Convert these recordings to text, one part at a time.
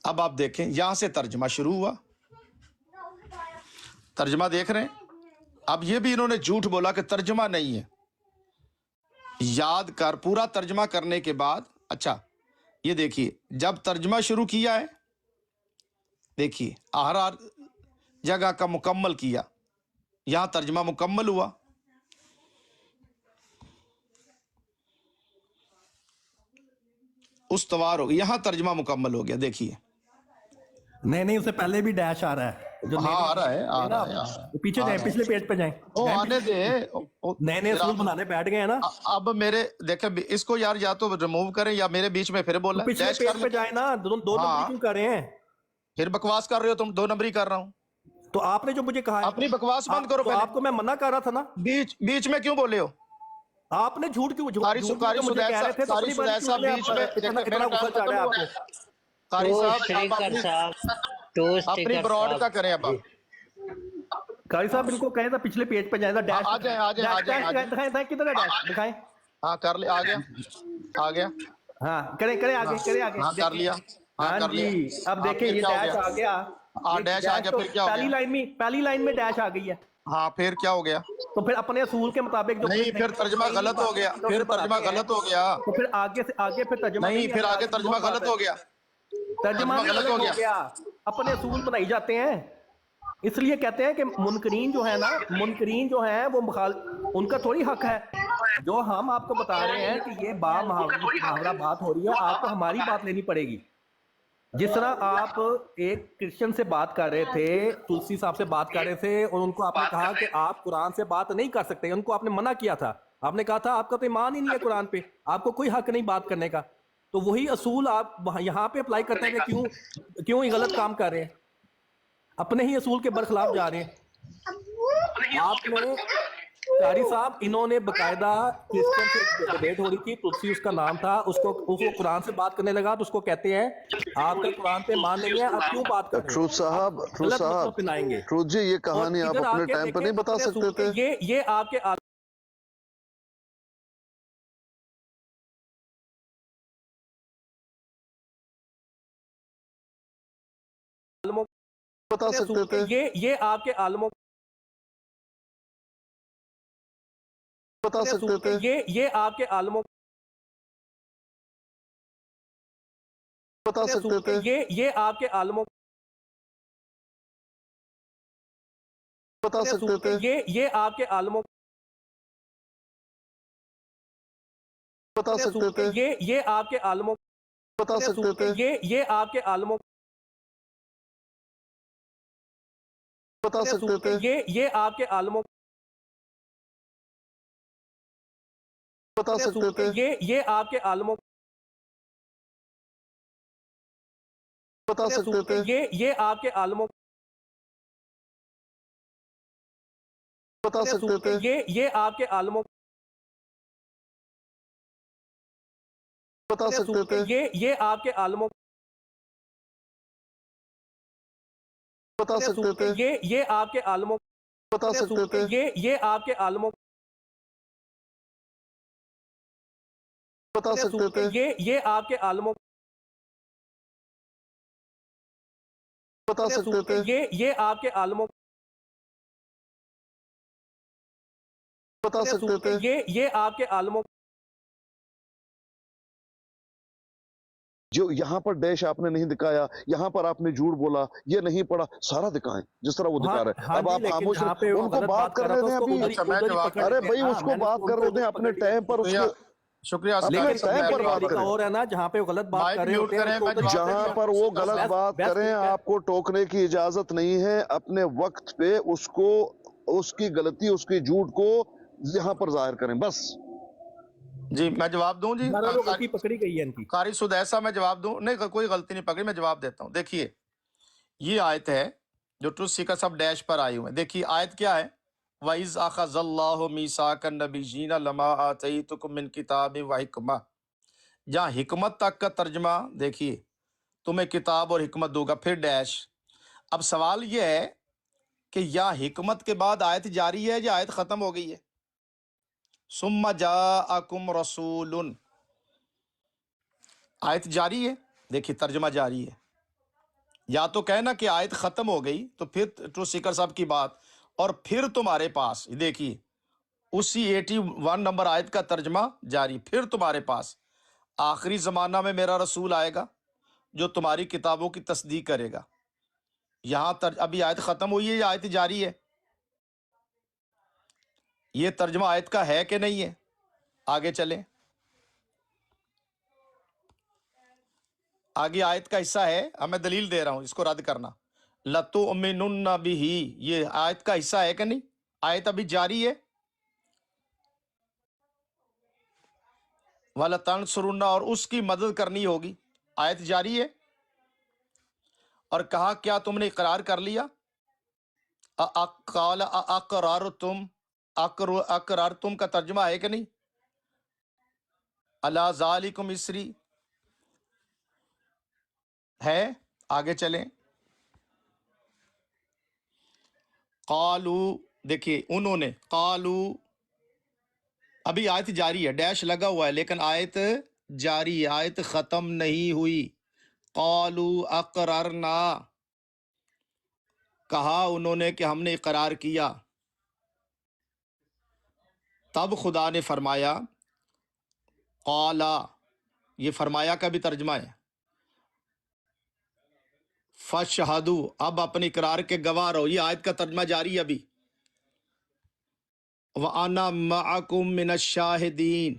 اب آپ دیکھیں یہاں سے ترجمہ شروع ہوا، ترجمہ دیکھ رہے ہیں. اب یہ بھی انہوں نے جھوٹ بولا کہ ترجمہ نہیں ہے. یاد کر پورا ترجمہ کرنے کے بعد، اچھا یہ دیکھیے جب ترجمہ شروع کیا ہے، دیکھیے ہر جگہ کا مکمل کیا، یہاں ترجمہ مکمل ہوا. استوار ہو گیا، یہاں ترجمہ مکمل ہو گیا. دیکھیے نہیں اس سے پہلے بھی ڈیش آ رہا ہے جو ہاں آ رہا ہے، آ رہا ہے، آ رہا ہے، پیچھے آ جائیں، رہا پچھلے پیج پہ جائیں. ہے. آنے دے. نئے اصول بنانے بیٹھ گئے ہیں نا. اب میرے دیکھیں اس کو یار یا تو ریموو کریں یا میرے بیچ میں پھر بولا پچھلے ڈیش پیج کر پہ لیں. جائیں نا. دو نمبری کیوں کر رہے ہیں؟ پھر بکواس کر رہے ہو تم، 2 نمبری کر رہا ہوں. تو آپ نے جو مجھے کہا ہے اپنی بکواس بند کرو تو پہلے. آپ کو میں منع کر رہا تھا نا. بیچ میں کیوں بولے ہو؟ آپ نے جھوٹ کیوں قاری مجھے کہہ رہے تھے تو اپنی باری سدیسا کیوں لے بیچ میں اتنا غصہ چڑھ رہا ہے آپ کو. قاری ٹو صاحب آپ اسٹیکر صاحب، ٹو اپنی اسٹیکر براڈ کا صاحب کریں. اب جی. قاری صاحب ان کو کہیں تھا پچھلے پیج پہ جائیں تھا. ڈیش آ جائیں آ جائیں آ جائیں آ جائیں. دکھائیں کدھر ہے ڈیش دکھائیں. ہاں کر لیا، آ گیا آ گیا. ہاں کریں آگے ہاں کر لیا، ہاں ہاں کر جی. لیا. اب دیکھیں پھر یہ کیا ہو ڈیش آ گیا. یہ ڈیش آ گیا، ڈیش تو پھر کیا ہو گیا؟ پہلی لائن میں ڈیش آ گئی ہے. ہاں پھر کیا ہو گیا؟ تو پھر اپنے اصول کے مطابق جو نہیں پھر ترجمہ غلط ہو گیا، پھر ترجمہ غلط ہو گیا. تو پھر آگے سے آگے پھر ترجمہ نہیں پھر آگے ترجمہ غلط ہو گیا. ترجمہ بھی غلط ہو گیا. اپنے اصول بنائی جاتے ہیں. اس لیے کہتے ہیں کہ منکرین جو ہے نا، منکرین جو ہیں وہ ان کا تھوڑی حق ہے. جو ہم آپ کو بتا رہے ہیں کہ یہ محاورہ بات ہو رہی ہے، آپ کو ہماری بات لینی پڑے گی. جس طرح آپ ایک کرسچن سے بات کر رہے تھے، تلسی صاحب سے بات کر رہے تھے، اور ان کو آپ نے کہا کہ آپ قرآن سے بات نہیں کر سکتے. ان کو آپ نے منع کیا تھا. آپ نے کہا تھا آپ کا تو ایمان ہی نہیں ہے قرآن پہ، آپ کو کوئی حق نہیں بات کرنے کا. تو وہی اصول آپ یہاں پہ اپلائی کرتے ہیں کہ کیوں یہ غلط کام کر رہے ہیں، اپنے ہی اصول کے برخلاف جا رہے ہیں. آپ نے قاری صاحب انہوں نے باقاعدہ کرسچن سے ڈیبیٹ ہو رہی تھی، تلسی اس کا نام تھا، اس کو قرآن سے بات کرنے لگا تو اس کو کہتے ہیں آپ کا قرآن پہ مان نہیں ہے، آپ کیوں بات کر رہے ٹروت ہو، صاحب، آپ غلط مطلب پلائیں گے. ٹروت جی یہ اور کہانی آپ ادھر آ اپنے کے ٹائم پر دیکھیں نہیں بتا اپنے سکتے اصول تھے؟ یہ آپ کے عالموں بتا سکتے تھے، یہ آپ کے عالموں بتا سکتے تھے. یہ آپ کے عالموں بتا سکتے تھے، یہ آپ کے عالموں بتا سکتے تھے، یہ آپ کے عالموں بتا سکتے تھے، یہ آپ کے عالموں بتا سکتے تھے، یہ آپ کے عالموں بتا سکتے تھے، یہ آپ کے عالموں بتا سکتے تھے، یہ آپ کے عالموں بتا سکتے تھے، یہ آپ کے عالموں بتا سکتے تھے، یہ آپ کے عالموں بتا سکتے تھے، یہ آپ کے عالموں بتا سکتے تھے، یہ آپ کے عالموں بتا سکتے تھے، یہ آپ کے عالموں بتا سکتے تھے، یہ آپ کے عالموں بتا سکتے تھے، یہ آپ کے عالموں بتا سکتے تھے، یہ آپ کے عالموں جو یہاں پر ڈیش آپ نے نہیں دکھایا، یہاں پر آپ نے جھوٹ بولا، یہ نہیں پڑھا، سارا دکھائیں جس طرح وہ دکھا رہے. اب آپ خاموش ان کو بات کر رہے تھے ابھی. ارے بھائی اس کو بات کر رہے تھے اپنے ٹائم پر، اس کو شکریہ. اپنے ٹائم پر بات کریں. اور ہے نا جہاں پہ وہ غلط بات کر رہے ہوتے ہیں، جہاں پر وہ غلط بات کریں آپ کو ٹوکنے کی اجازت نہیں ہے. اپنے وقت پہ اس کو، اس کی غلطی، اس کی جھوٹ کو یہاں پر ظاہر کریں بس. جی میں جواب دوں. جی غلطی پکڑی گئی ہے ان کی. قاری سدیسا میں جواب دوں؟ نہیں کوئی غلطی نہیں پکڑی، میں جواب دیتا ہوں. دیکھیے یہ آیت ہے جو ٹروت سیکر سب ڈیش پر آئی ہوئے. دیکھیے آیت کیا ہے؟ وَإِذْ أَخَذَ اللَّهُ مِيثَاقَ النَّبِيِّينَ لَمَا آتَيْتُكُم مِّن كِتَابٍ وَحِكْمَةٍ. جہاں حکمت تک کا ترجمہ دیکھیے، تمہیں کتاب اور حکمت دوں گا، پھر ڈیش. اب سوال یہ ہے کہ یا حکمت کے بعد آیت جاری ہے یا آیت ختم ہو گئی ہے؟ ثُمَّ جَاءَكُمْ رَسُولٌ، آیت جاری ہے. دیکھیے ترجمہ جاری ہے. یا تو کہنا کہ آیت ختم ہو گئی تو پھر ٹروتھ سیکر صاحب کی بات، اور پھر تمہارے پاس دیکھیے اسی 81 نمبر آیت کا ترجمہ جاری، پھر تمہارے پاس آخری زمانہ میں میرا رسول آئے گا جو تمہاری کتابوں کی تصدیق کرے گا۔ یہاں ابھی آیت ختم ہوئی ہے یا آیت جاری ہے؟ یہ ترجمہ آیت کا ہے کہ نہیں ہے؟ آگے چلیں، آگے آیت کا حصہ ہے، اب میں دلیل دے رہا ہوں، اس کو رد کرنا۔ لَتُؤْمِنُنَّ بِهِ، یہ آیت کا حصہ ہے کہ نہیں؟ آیت ابھی جاری ہے۔ وَلَتَنْصُرُنَّ، اور اس کی مدد کرنی ہوگی، آیت جاری ہے۔ اور کہا کیا تم نے اقرار کر لیا؟ قَالَ أَقْرَرْتُمْ، اقررتم کا ترجمہ ہے کہ نہیں؟ عَلَىٰ ذَلِكُمْ إِصْرِي ہے۔ آگے چلیں، قالو، دیکھیے انہوں نے، قالو، ابھی آیت جاری ہے، ڈیش لگا ہوا ہے لیکن آیت جاری ہے، آیت ختم نہیں ہوئی۔ قالو اقررنا، کہا انہوں نے کہ ہم نے اقرار کیا۔ تب خدا نے فرمایا، قالا، یہ فرمایا کا بھی ترجمہ ہے، فشہدو، اب اپنے اقرار کے گواہ رہو، یہ آیت کا ترجمہ جاری ہے ابھی۔ وَأَنَا مَعَكُم مِّنَ الشَّاهِدِينَ،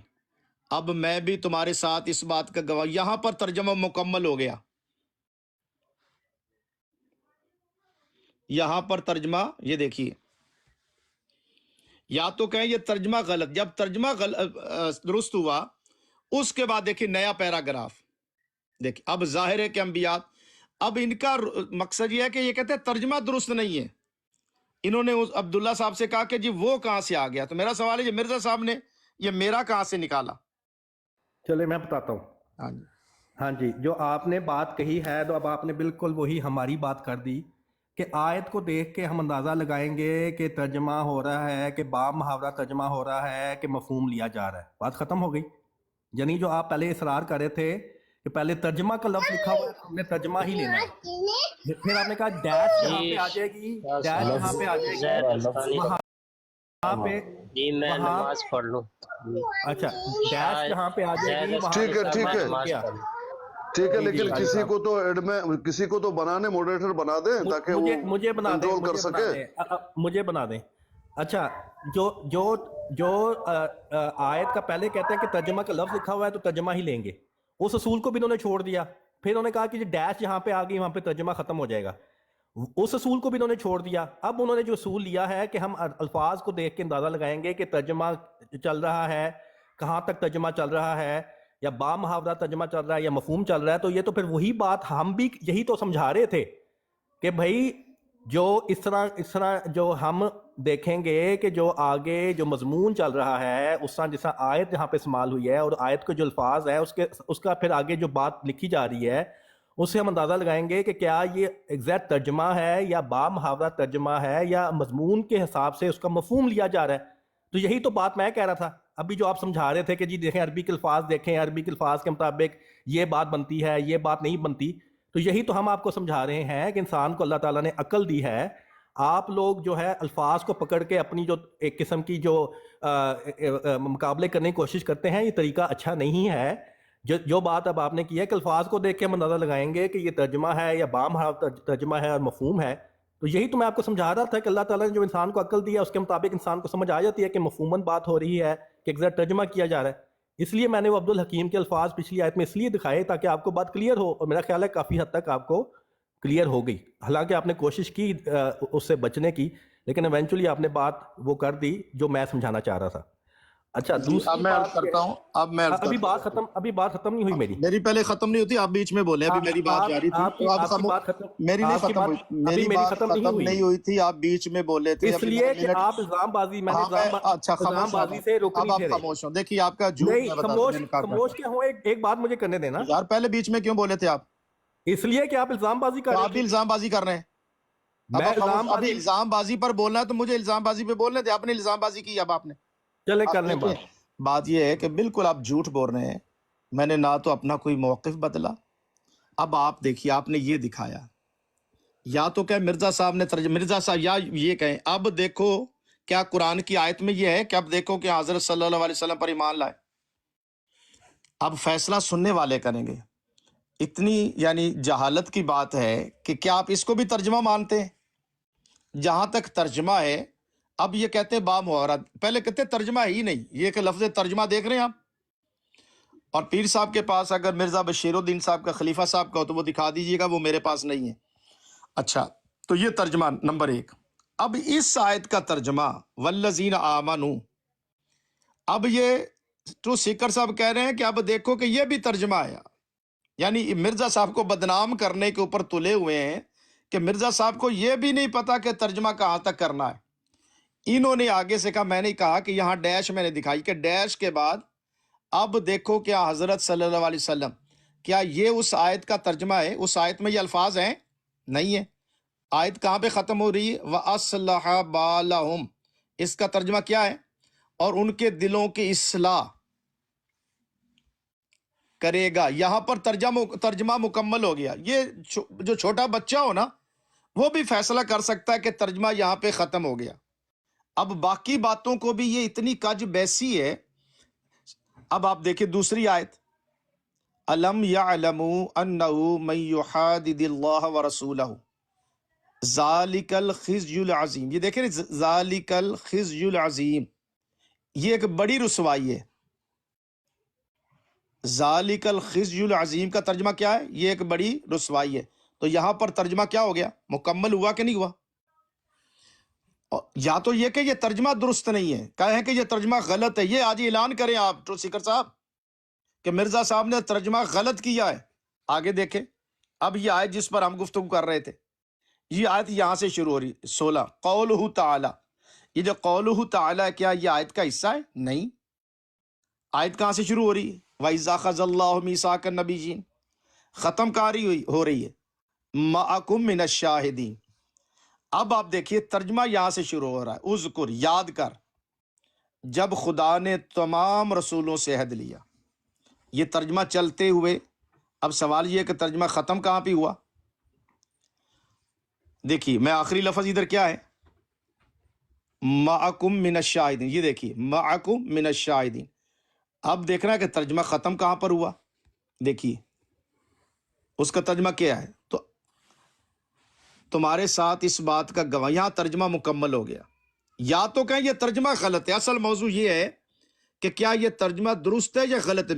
اب میں بھی تمہارے ساتھ اس بات کا گواہ۔ یہاں پر ترجمہ مکمل ہو گیا، یہاں پر ترجمہ، یہ دیکھیے، یا تو کہیں یہ ترجمہ غلط، جب ترجمہ درست ہوا اس کے بعد دیکھیے نیا پیراگراف، دیکھیے اب ظاہر ہے کہ انبیاء، اب ان کا مقصد یہ ہے کہ یہ کہتے ہیں ترجمہ درست نہیں ہے۔ انہوں نے اس عبداللہ صاحب سے کہا کہ جی وہ کہاں سے آ گیا، تو میرا سوال ہے یہ مرزا صاحب نے یہ میرا کہاں سے نکالا؟ چلے میں بتاتا ہوں۔ ہاں جی، ہاں جی، جو آپ نے بات کہی ہے تو اب آپ نے بالکل وہی ہماری بات کر دی کہ آیت کو دیکھ کے ہم اندازہ لگائیں گے کہ ترجمہ ہو رہا ہے کہ باب محاورہ ترجمہ ہو رہا ہے کہ مفہوم لیا جا رہا ہے، بات ختم ہو گئی۔ یعنی جو آپ پہلے اصرار کر رہے تھے کہ پہلے ترجمہ کا لفظ لکھا ہوا ہے ہم نے ترجمہ ہی لینا ہے، پھر آپ نے کہا ڈیش یہاں پہ آ جائے گی، ڈیش یہاں پہ آ جائے گی، وہاں پہ جی میں وہاں، نماز پڑھ لوں۔ اچھا ڈیش یہاں پہ آ جائے گی، وہاں ٹھیک ہے پہ ٹھیک ہے کیا؟ ٹھیک ہے، جی لیکن جی کسی کو تو ایڈ میں، کسی کو تو بنانے موڈریٹر بنا دیں تاکہ وہ مجھے بنا دیں، کنٹرول کر مجھے بنا سکے۔ دیں، مجھے بنا دیں۔ اچھا، جو جو جو آیت کا پہلے کہتے ہیں کہ ترجمہ کا لفظ لکھا ہوا ہے تو ترجمہ ہی لیں گے، اس اصول کو بھی انہوں نے چھوڑ دیا۔ پھر انہوں نے کہا کہ جو ڈیش یہاں پہ آ گئی وہاں پہ ترجمہ ختم ہو جائے گا، اس اصول کو بھی انہوں نے چھوڑ دیا۔ اب انہوں نے جو اصول لیا ہے کہ ہم الفاظ کو دیکھ کے اندازہ لگائیں گے کہ ترجمہ چل رہا ہے، کہاں تک ترجمہ چل رہا ہے، یا با محاورہ ترجمہ چل رہا ہے یا مفہوم چل رہا ہے۔ تو یہ تو پھر وہی بات ہم بھی یہی تو سمجھا رہے تھے کہ بھائی جو اس طرح جو ہم دیکھیں گے کہ جو آگے جو مضمون چل رہا ہے اس طرح جس طرح آیت یہاں پہ استعمال ہوئی ہے اور آیت کے جو الفاظ ہیں اس کا پھر آگے جو بات لکھی جا رہی ہے اس سے ہم اندازہ لگائیں گے کہ کیا یہ ایگزیکٹ ترجمہ ہے یا با محاورہ ترجمہ ہے یا مضمون کے حساب سے اس کا مفہوم لیا جا رہا ہے۔ تو یہی تو بات میں کہہ رہا تھا ابھی جو آپ سمجھا رہے تھے کہ جی دیکھیں عربی کے الفاظ دیکھیں، عربی کے الفاظ کے مطابق یہ بات بنتی ہے، یہ بات نہیں بنتی۔ تو یہی تو ہم آپ کو سمجھا رہے ہیں کہ انسان کو اللہ تعالیٰ نے عقل دی ہے، آپ لوگ جو ہے الفاظ کو پکڑ کے اپنی جو ایک قسم کی جو مقابلے کرنے کی کوشش کرتے ہیں، یہ طریقہ اچھا نہیں ہے۔ جو بات اب آپ نے کی ہے کہ الفاظ کو دیکھ کے ہم اندازہ لگائیں گے کہ یہ ترجمہ ہے یا با محاورہ ترجمہ ہے اور مفہوم ہے، تو یہی تو میں آپ کو سمجھا رہا تھا کہ اللہ تعالیٰ نے جو انسان کو عقل دی ہے اس کے مطابق انسان کو سمجھ آ جاتی ہے کہ مفہوماً بات ہو رہی ہے کہ ایگزیکٹ ترجمہ کیا جا رہا ہے۔ اس لیے میں نے وہ عبد الحکیم کے الفاظ پچھلی آیت میں اس لیے دکھائے تاکہ آپ کو بات کلیئر ہو، اور میرا خیال ہے کافی حد تک آپ کو کلیئر ہو گئی، حالانکہ آپ نے کوشش کی اس سے بچنے کی، لیکن ایونچولی آپ نے بات وہ کر دی جو میں سمجھانا چاہ رہا تھا۔ اچھا دوسری اب میں عرض کرتا ہوں، ابھی بات ختم نہیں ہوئی میری پہلے ختم نہیں ہوتی، آپ بیچ میں بولے، ابھی میری بات جاری تھی تو آپ میری نہیں ختم ہوئی، میری بات ختم نہیں ہوئی تھی، آپ بیچ میں بولے تھے، اس لیے کہ آپ الزام بازی، میں نے اچھا الزام بازی سے روک اب نہیں آپ تھے۔ خاموش ہوں، دیکھیے آپ کا جھوٹ نہیں خاموش کیا ہوں، ایک بات مجھے کرنے دینا یار، پہلے بیچ میں کیوں بولے تھے آپ؟ اس لیے کہ آپ الزام بازی کر رہے آپ بھی الزام بازی کر رہے ہیں، ابھی الزام بازی پر بولنا ہے تو مجھے الزام بازی پہ بولنے تھے، آپ نے الزام بازی کی، اب آپ نے چلے کر لیں بات یہ ہے کہ بالکل آپ جھوٹ بول رہے ہیں، میں نے نہ تو اپنا کوئی موقف بدلا۔ اب آپ دیکھیے، آپ نے یہ دکھایا یا تو کہ مرزا صاحب نے ترجمہ، مرزا صاحب یا یہ کہیں اب دیکھو کیا قرآن کی آیت میں یہ ہے کہ اب دیکھو کہ حضرت صلی اللہ علیہ وسلم پر ایمان لائے. اب فیصلہ سننے والے کریں گے. اتنی یعنی جہالت کی بات ہے کہ کیا آپ اس کو بھی ترجمہ مانتے ہیں؟ جہاں تک ترجمہ ہے اب یہ کہتے ہیں بامحورت، پہلے کہتے ترجمہ ہی نہیں، یہ کہ لفظ ترجمہ دیکھ رہے ہیں آپ. اور پیر صاحب کے پاس اگر مرزا بشیر الدین صاحب کا، خلیفہ صاحب کا ہو تو وہ دکھا دیجیے گا، وہ میرے پاس نہیں ہے. اچھا تو یہ ترجمہ نمبر 1. اب اس آیت کا ترجمہ والذین آمنوا، اب یہ تو سیکر صاحب کہہ رہے ہیں کہ اب دیکھو کہ یہ بھی ترجمہ آیا، یعنی مرزا صاحب کو بدنام کرنے کے اوپر تلے ہوئے ہیں کہ مرزا صاحب کو یہ بھی نہیں پتا کہ ترجمہ کہاں تک کرنا ہے. انہوں نے آگے سے کہا، میں نے کہا کہ یہاں ڈیش میں نے دکھائی کہ ڈیش کے بعد اب دیکھو کیا حضرت صلی اللہ علیہ وسلم، کیا یہ اس آیت کا ترجمہ ہے؟ اس آیت میں یہ الفاظ ہیں؟ نہیں ہے. آیت کہاں پہ ختم ہو رہی ہے؟ وَأَصْلَحَ بَالَهُمْ، اس کا ترجمہ کیا ہے؟ اور ان کے دلوں کی اصلاح کرے گا. یہاں پر ترجمہ مکمل ہو گیا. یہ جو چھوٹا بچہ ہو نا وہ بھی فیصلہ کر سکتا ہے کہ ترجمہ یہاں پہ ختم ہو گیا. اب باقی باتوں کو بھی یہ اتنی کج بیسی ہے. اب آپ دیکھیں دوسری آیت، الم یعلموا انہ من یحادد اللہ ورسولہ ذالک الخزی العظیم. یہ دیکھیں ذالک الخزی العظیم، یہ ایک بڑی رسوائی ہے. ذالک الخزی العظیم کا ترجمہ کیا ہے؟ یہ ایک بڑی رسوائی ہے. تو یہاں پر ترجمہ کیا ہو گیا؟ مکمل ہوا کہ نہیں ہوا؟ یا تو یہ کہ یہ ترجمہ درست نہیں ہے، کہیں کہ یہ ترجمہ غلط ہے. یہ آج اعلان کریں آپ ٹروت سیکر صاحب کہ مرزا صاحب نے ترجمہ غلط کیا ہے. آگے دیکھیں اب یہ آیت جس پر ہم گفتگو کر رہے تھے، یہ آیت یہاں سے شروع ہو رہی 16 قولہ تعالی. یہ جو قولہ تعالی ہے کیا یہ آیت کا حصہ ہے؟ نہیں. آیت کہاں سے شروع ہو رہی ہے؟ وَإِذْ أَخَذَ اللَّهُ مِيثَاقَ النَّبِيِّينَ. ختم کاری ہو رہی ہے مَعَكُم مِّنَ الشَّاهِدِينَ. اب آپ دیکھیے ترجمہ یہاں سے شروع ہو رہا ہے، اذکر، یاد کر جب خدا نے تمام رسولوں سے عہد لیا. یہ ترجمہ چلتے ہوئے اب سوال یہ ہے کہ ترجمہ ختم کہاں پہ ہوا؟ دیکھیے میں آخری لفظ ادھر کیا ہے؟ مَعَكُم مِّنَ الشَّاهِدِينَ. یہ دیکھیے مَعَكُم مِّنَ الشَّاهِدِينَ. اب دیکھنا ہے کہ ترجمہ ختم کہاں پر ہوا. دیکھیے اس کا ترجمہ کیا ہے؟ تو تمہارے ساتھ اس بات کا گواہ، یہاں ترجمہ مکمل ہو گیا. یا تو کہیں یہ ترجمہ غلط ہے. اصل موضوع یہ ہے کہ کیا یہ ترجمہ درست ہے یا غلط ہے.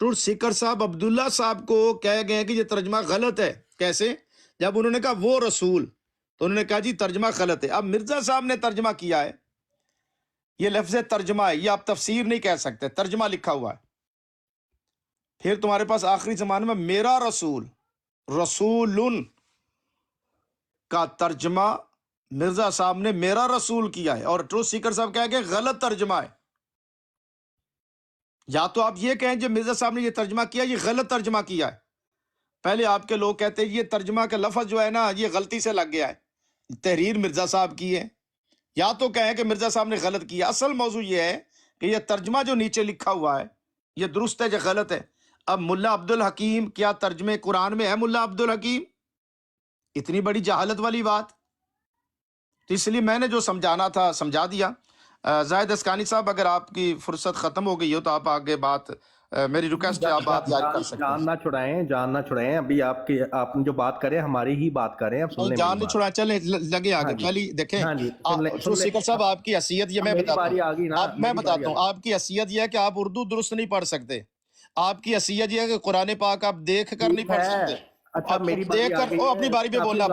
ٹروت سیکر صاحب عبداللہ صاحب کو کہہ گئے کہ یہ ترجمہ غلط ہے. کیسے؟ جب انہوں نے کہا وہ رسول، تو انہوں نے کہا جی ترجمہ غلط ہے. اب مرزا صاحب نے ترجمہ کیا ہے، یہ لفظ ترجمہ ہے، یہ آپ تفسیر نہیں کہہ سکتے، ترجمہ لکھا ہوا ہے. پھر تمہارے پاس آخری زمانے میں میرا رسول، رسول کا ترجمہ مرزا صاحب نے میرا رسول کیا ہے، اور ٹروت سیکر صاحب کہہ کہ غلط ترجمہ ہے. یا تو آپ یہ کہیں جو مرزا صاحب نے یہ ترجمہ کیا یہ غلط ترجمہ کیا ہے. پہلے آپ کے لوگ کہتے ہیں یہ ترجمہ کا لفظ جو ہے نا یہ غلطی سے لگ گیا ہے، تحریر مرزا صاحب کی ہے. یا تو کہیں کہ مرزا صاحب نے غلط کیا. اصل موضوع یہ ہے کہ یہ ترجمہ جو نیچے لکھا ہوا ہے یہ درست ہے یا غلط ہے. اب ملا عبد الحکیم کیا ترجمے قرآن میں ہے؟ ملا عبد الحکیم اتنی بڑی جہالت والی بات. تو اس لیے میں نے جو سمجھانا تھا سمجھا دیا. زاہد اسکانی صاحب اگر آپ کی فرصت ختم ہو گئی ہو تو آپ آگے بات، میری ریکویسٹ ہے آپ بات جاری کر سکتے ہیں. جان نہ چھڑائیں ابھی آپ نے جو بات کریں ہماری ہی بات کریں. اب سن لیں جان نہیں چھڑائیں، چلیں لگے آگے. پہلی دیکھیں سیکر صاحب آپ کی حیثیت یہ میں بتاتا ہوں، آپ کی حیثیت یہ ہے کہ آپ اردو درست نہیں پڑھ سکتے. آپ کی حیثیت یہ ہے کہ قرآن پاک آپ دیکھ کر نہیں پڑھ سکتے. اچھا میری دیکھ کر اپنی باری پہ بولنا.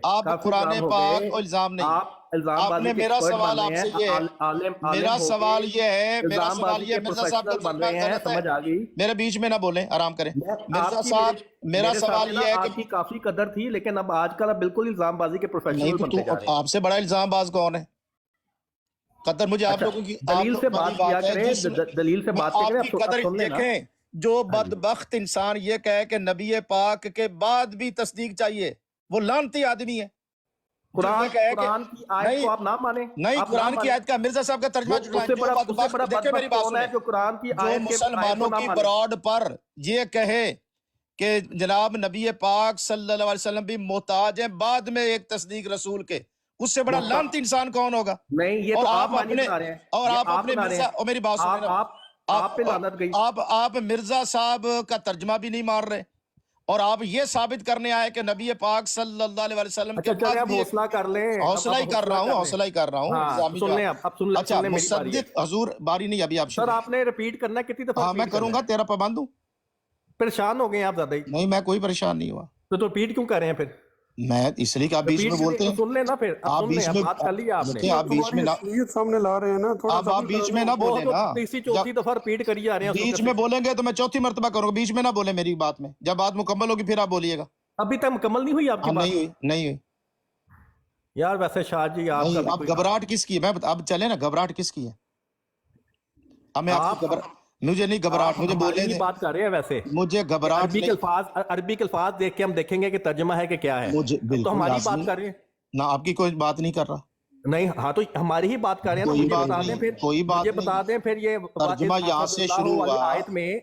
آپ قرآن پاک کو الزام نہیں. آپ نے میرا سوال آپ سے یہ ہے، میرا سوال یہ ہے مرزا صاحب کا ترجمہ غلط ہے. میرے بیچ میں نہ بولیں، آرام کریں. مرزا صاحب میرا سوال یہ ہے کہ آپ کی کافی قدر تھی لیکن اب آج کل بالکل الزام بازی کے پروفیشنل بنتے جا رہے ہیں. آپ سے بڑا الزام باز کون ہے؟ قدر مجھے آپ لوگوں کی دلیل سے بات کیا کریں، دلیل سے بات آپ کی قدر دیکھیں. جو بدبخت انسان یہ کہے کہ نبی پاک کے بعد بھی تصدیق چاہیے وہ لعنتی آدمی ہے. قرآن کی آیت کو آپ نہ مانیں. نہیں، قرآن کی آیت کا مرزا صاحب کا ترجمہ دیکھیں میری بات سنیں. جو مسلمانوں کی براڈ پر یہ کہے کہ جناب نبی پاک صلی اللہ علیہ وسلم بھی محتاج ہیں بعد میں ایک تصدیق رسول کے، اس سے بڑا لعنتی انسان کون ہوگا؟ نہیں یہ اور تو آپ معنی اپنے بنا رہے ہیں، اور یہ آپ اپنے بنا رہے مرزا، ہیں، اور میری بات سنیں نا، آپ پہ لعنت گئی۔ آپ مرزا صاحب کا ترجمہ بھی نہیں مار رہے، اور آپ یہ ثابت کرنے آئے کہ نبی پاک صلی اللہ علیہ وسلم کے اچھا چلے بعد اب بھی حوصلہ کر لیں، حوصلہ ہی کر رہا ہوں، حوصلہ ہی کر رہا ہوں، ہاں الزامی سن لیں، جواب۔ اب سن اچھا لیں، میری باری ہے مصدق حضور باری نہیں، ابھی آپ سر، شروع۔ آپ نے ریپیٹ کرنا ہے، کتنی دفعہ ہاں میں ریپیٹ کروں کرنا گا، ہے؟ تیرا پابند ہوں۔ پریشان ہو گئے ہیں آپ زیادہ ہی، نہیں میں کوئی پریشان نہیں ہوا، تو ریپیٹ کیوں کر رہے ہیں پھر؟ میں اس لیے کہ آپ بیچ میں بولتے ہیں، سن لیں نا، پھر اب آپ سن لیں، بیچ اب میں بات کر لی آپ نے، دیکھیں، آپ بیچ میں تمہاری نہ، اصلیت سامنے لا رہے ہیں نا، تھوڑا اب آپ صبر بیچ کرو میں نا۔ نہ وہ بولیں تو نا، تیسری چوتھی دفعہ ریپیٹ کری جا رہے ہیں، بیچ میں بولیں گے تو میں چوتھی مرتبہ کروں گا، بیچ میں نہ بولیں میری بات میں، جب بات مکمل ہوگی پھر آپ بولیے گا۔ ابھی تک مکمل نہیں ہوئی آپ کی ہاں بات؟ نہیں ہوئی، نہیں ہوئی، یار ویسے شاہ جی آپ کا نہیں۔ بھی اب کوئی، گھبراہٹ کس کی ہے؟ میں اب چلے نا، گھبراہٹ کس کی ہے؟ اب میں آپ آپ کو مجھے نہیں گھبراہٹ، مجھے ہماری بولے ہی دیں، بات کر رہے ہیں ویسے، مجھے گھبراہٹ عربی کے نہیں، الفاظ، عربی کے الفاظ دیکھ کے ہم دیکھیں گے کہ ترجمہ ہے کہ کیا ہے، مجھے اب تو بالکل ہماری لازمی بات کر رہے ہیں، نہ، آپ کی کوئی بات نہیں کر رہا، نہیں ہاں تو ہماری ہی بات کر رہے ہیں نا، کوئی مجھے بات بتا دیں نہیں، پھر، کوئی بات مجھے نہیں، بتا دیں پھر یہ ترجمہ یہاں صلی سے اللہ شروع والی ہوا۔ آیت میں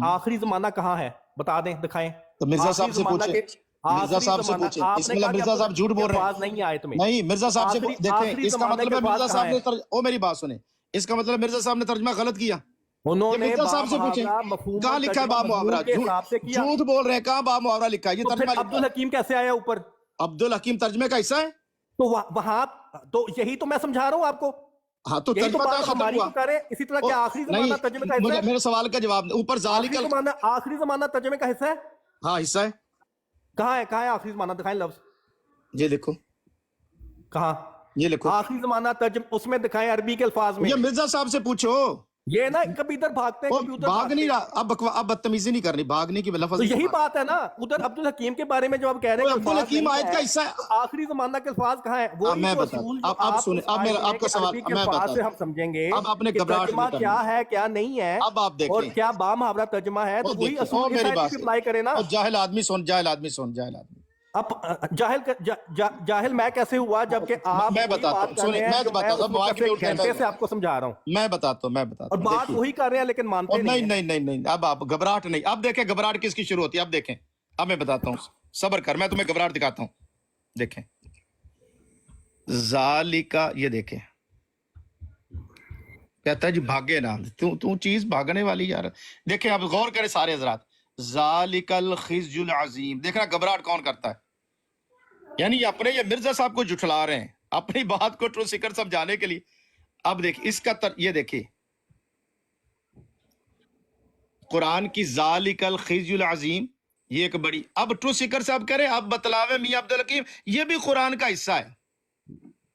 آخری زمانہ کہاں ہے؟ بتا دیں، دکھائیں تو مرزا آخری صاحب سے زمانہ پوچھیں، کے، مرزا آخری صاحب سے زمانہ، پوچھیں، آپ اس نے میں کہا کہ مرزا صاحب جھوٹ بول رہے ہیں، الفاظ نہیں آیت میں، نہیں مرزا صاحب سے دیکھیں، آخری اس کا زمانے مطلب کے ہے مرزا الفاظ صاحب کہاں نے ہیں؟ او میری بات سنیں، اس کا مطلب مرزا صاحب نے ترجمہ غلط کیا، انہوں یہ نے مرزا با صاحب سے پوچھیں، محاورہ مفہوم کہاں لکھا ہے با ترجمہ محاورہ؟ مضمون کے حساب سے کیا، جھوٹ بول رہے ہیں، کہاں با محاورہ لکھا ہے؟ یہ تو پھر ترجمہ عبد لکھا ہے، الحکیم کیسے آیا اوپر؟ عبد الحکیم ترجمے کا حصہ ہے، تو وہاں تو یہی تو میں سمجھا رہا ہوں آپ کو، ہاں تو یہی تو ترجمہ تو بات ختم ہماری ہوا۔ تو کر رہے ہیں، اسی طرح کیا آخری زمانہ نہیں ترجمے کا حصہ مجھے ہے؟ میرے سوال کا جواب دیں، اوپر ذالک آخری زمانہ ترجمے کا حصہ ہے؟ ہاں حصہ ہے، کہاں ہے، کہاں ہے آخری زمانہ؟ دکھائیں لفظ، یہ دیکھو، کہاں یہ لکھو، آخری زمانہ ترجمہ، اس میں دکھائیں عربی کے الفاظ میں، یہ مرزا صاحب سے پوچھو، یہ نا کبھی ادھر بھاگتے ہیں وہ کبھی ادھر بھاگ بھاگتے نہیں ہیں، رہا، اب بدتمیزی نہیں کرنی، بھاگنے کی لفظ تو نہیں یہی استعمال۔ بات ہے نا، ادھر عبد الحکیم کے بارے میں جو آپ کہہ رہے ہیں وہ کہ عبد الفاظ الحکیم نہیں آیت ہے، کا حصہ ہے، تو آخری زمانہ کے الفاظ کہاں ہیں؟ وہی میں تو بتا اصول جو اب آپ سنیں، اس اب آیت میرا میں آپ کا کہ سوال عربی کے میں الفاظ بتا سے ہم سمجھیں گے اب آپ نے کہ گھبراہٹ ترجمہ نہیں کرنی، کیا ہے کیا نہیں ہے، اب آپ اور دیکھیں، کیا با محاورہ ترجمہ ہے، تو وہی دیکھیں، اصول اس میری آیت بات بھی اپلائی کرے نا۔ جاہل آدمی سن، جاہل آدمی سن، جاہل آدمی، اب جاہل میں کیسے ہوا جبکہ آپ میں وہی بتاتا ہوں، بات کر سنیں رہے ہیں میں جو میں بتاتا اس ہوں، وقت مائک سے میوٹ کریں، گھنٹے سے آپ کو سمجھا رہا ہوں، میں بتاتا ہوں، اور بات دیکھیے، وہی کر رہے ہیں لیکن اور مانتے نہیں نہیں ہیں۔ نہیں نہیں نہیں، اب آپ گھبراہٹ نہیں، اب دیکھیں گھبراہٹ کس کی شروع ہوتی ہے، اب دیکھیں، اب میں بتاتا ہوں، صبر کر، میں تمہیں گھبراہٹ دکھاتا ہوں، دیکھیں ذالکا، یہ دیکھیں کہتا ہے جی بھاگے نا، تو چیز بھاگنے والی یار، دیکھیں اب غور کریں سارے حضرات، ذالک الخزي العظیم، دیکھ رہا گھبراہٹ کون کرتا ہے، یعنی اپنے یہ مرزا صاحب کو جھٹلا رہے ہیں اپنی بات کو ٹرو سیکر سمجھانے کے لیے۔ اب دیکھ اس کا یہ دیکھیں قرآن کی ذالک الخزي العظیم، یہ ایک بڑی، اب ٹرو سیکر صاحب کریں، اب بتلاوے میاں عبد الحکیم، یہ بھی قرآن کا حصہ ہے،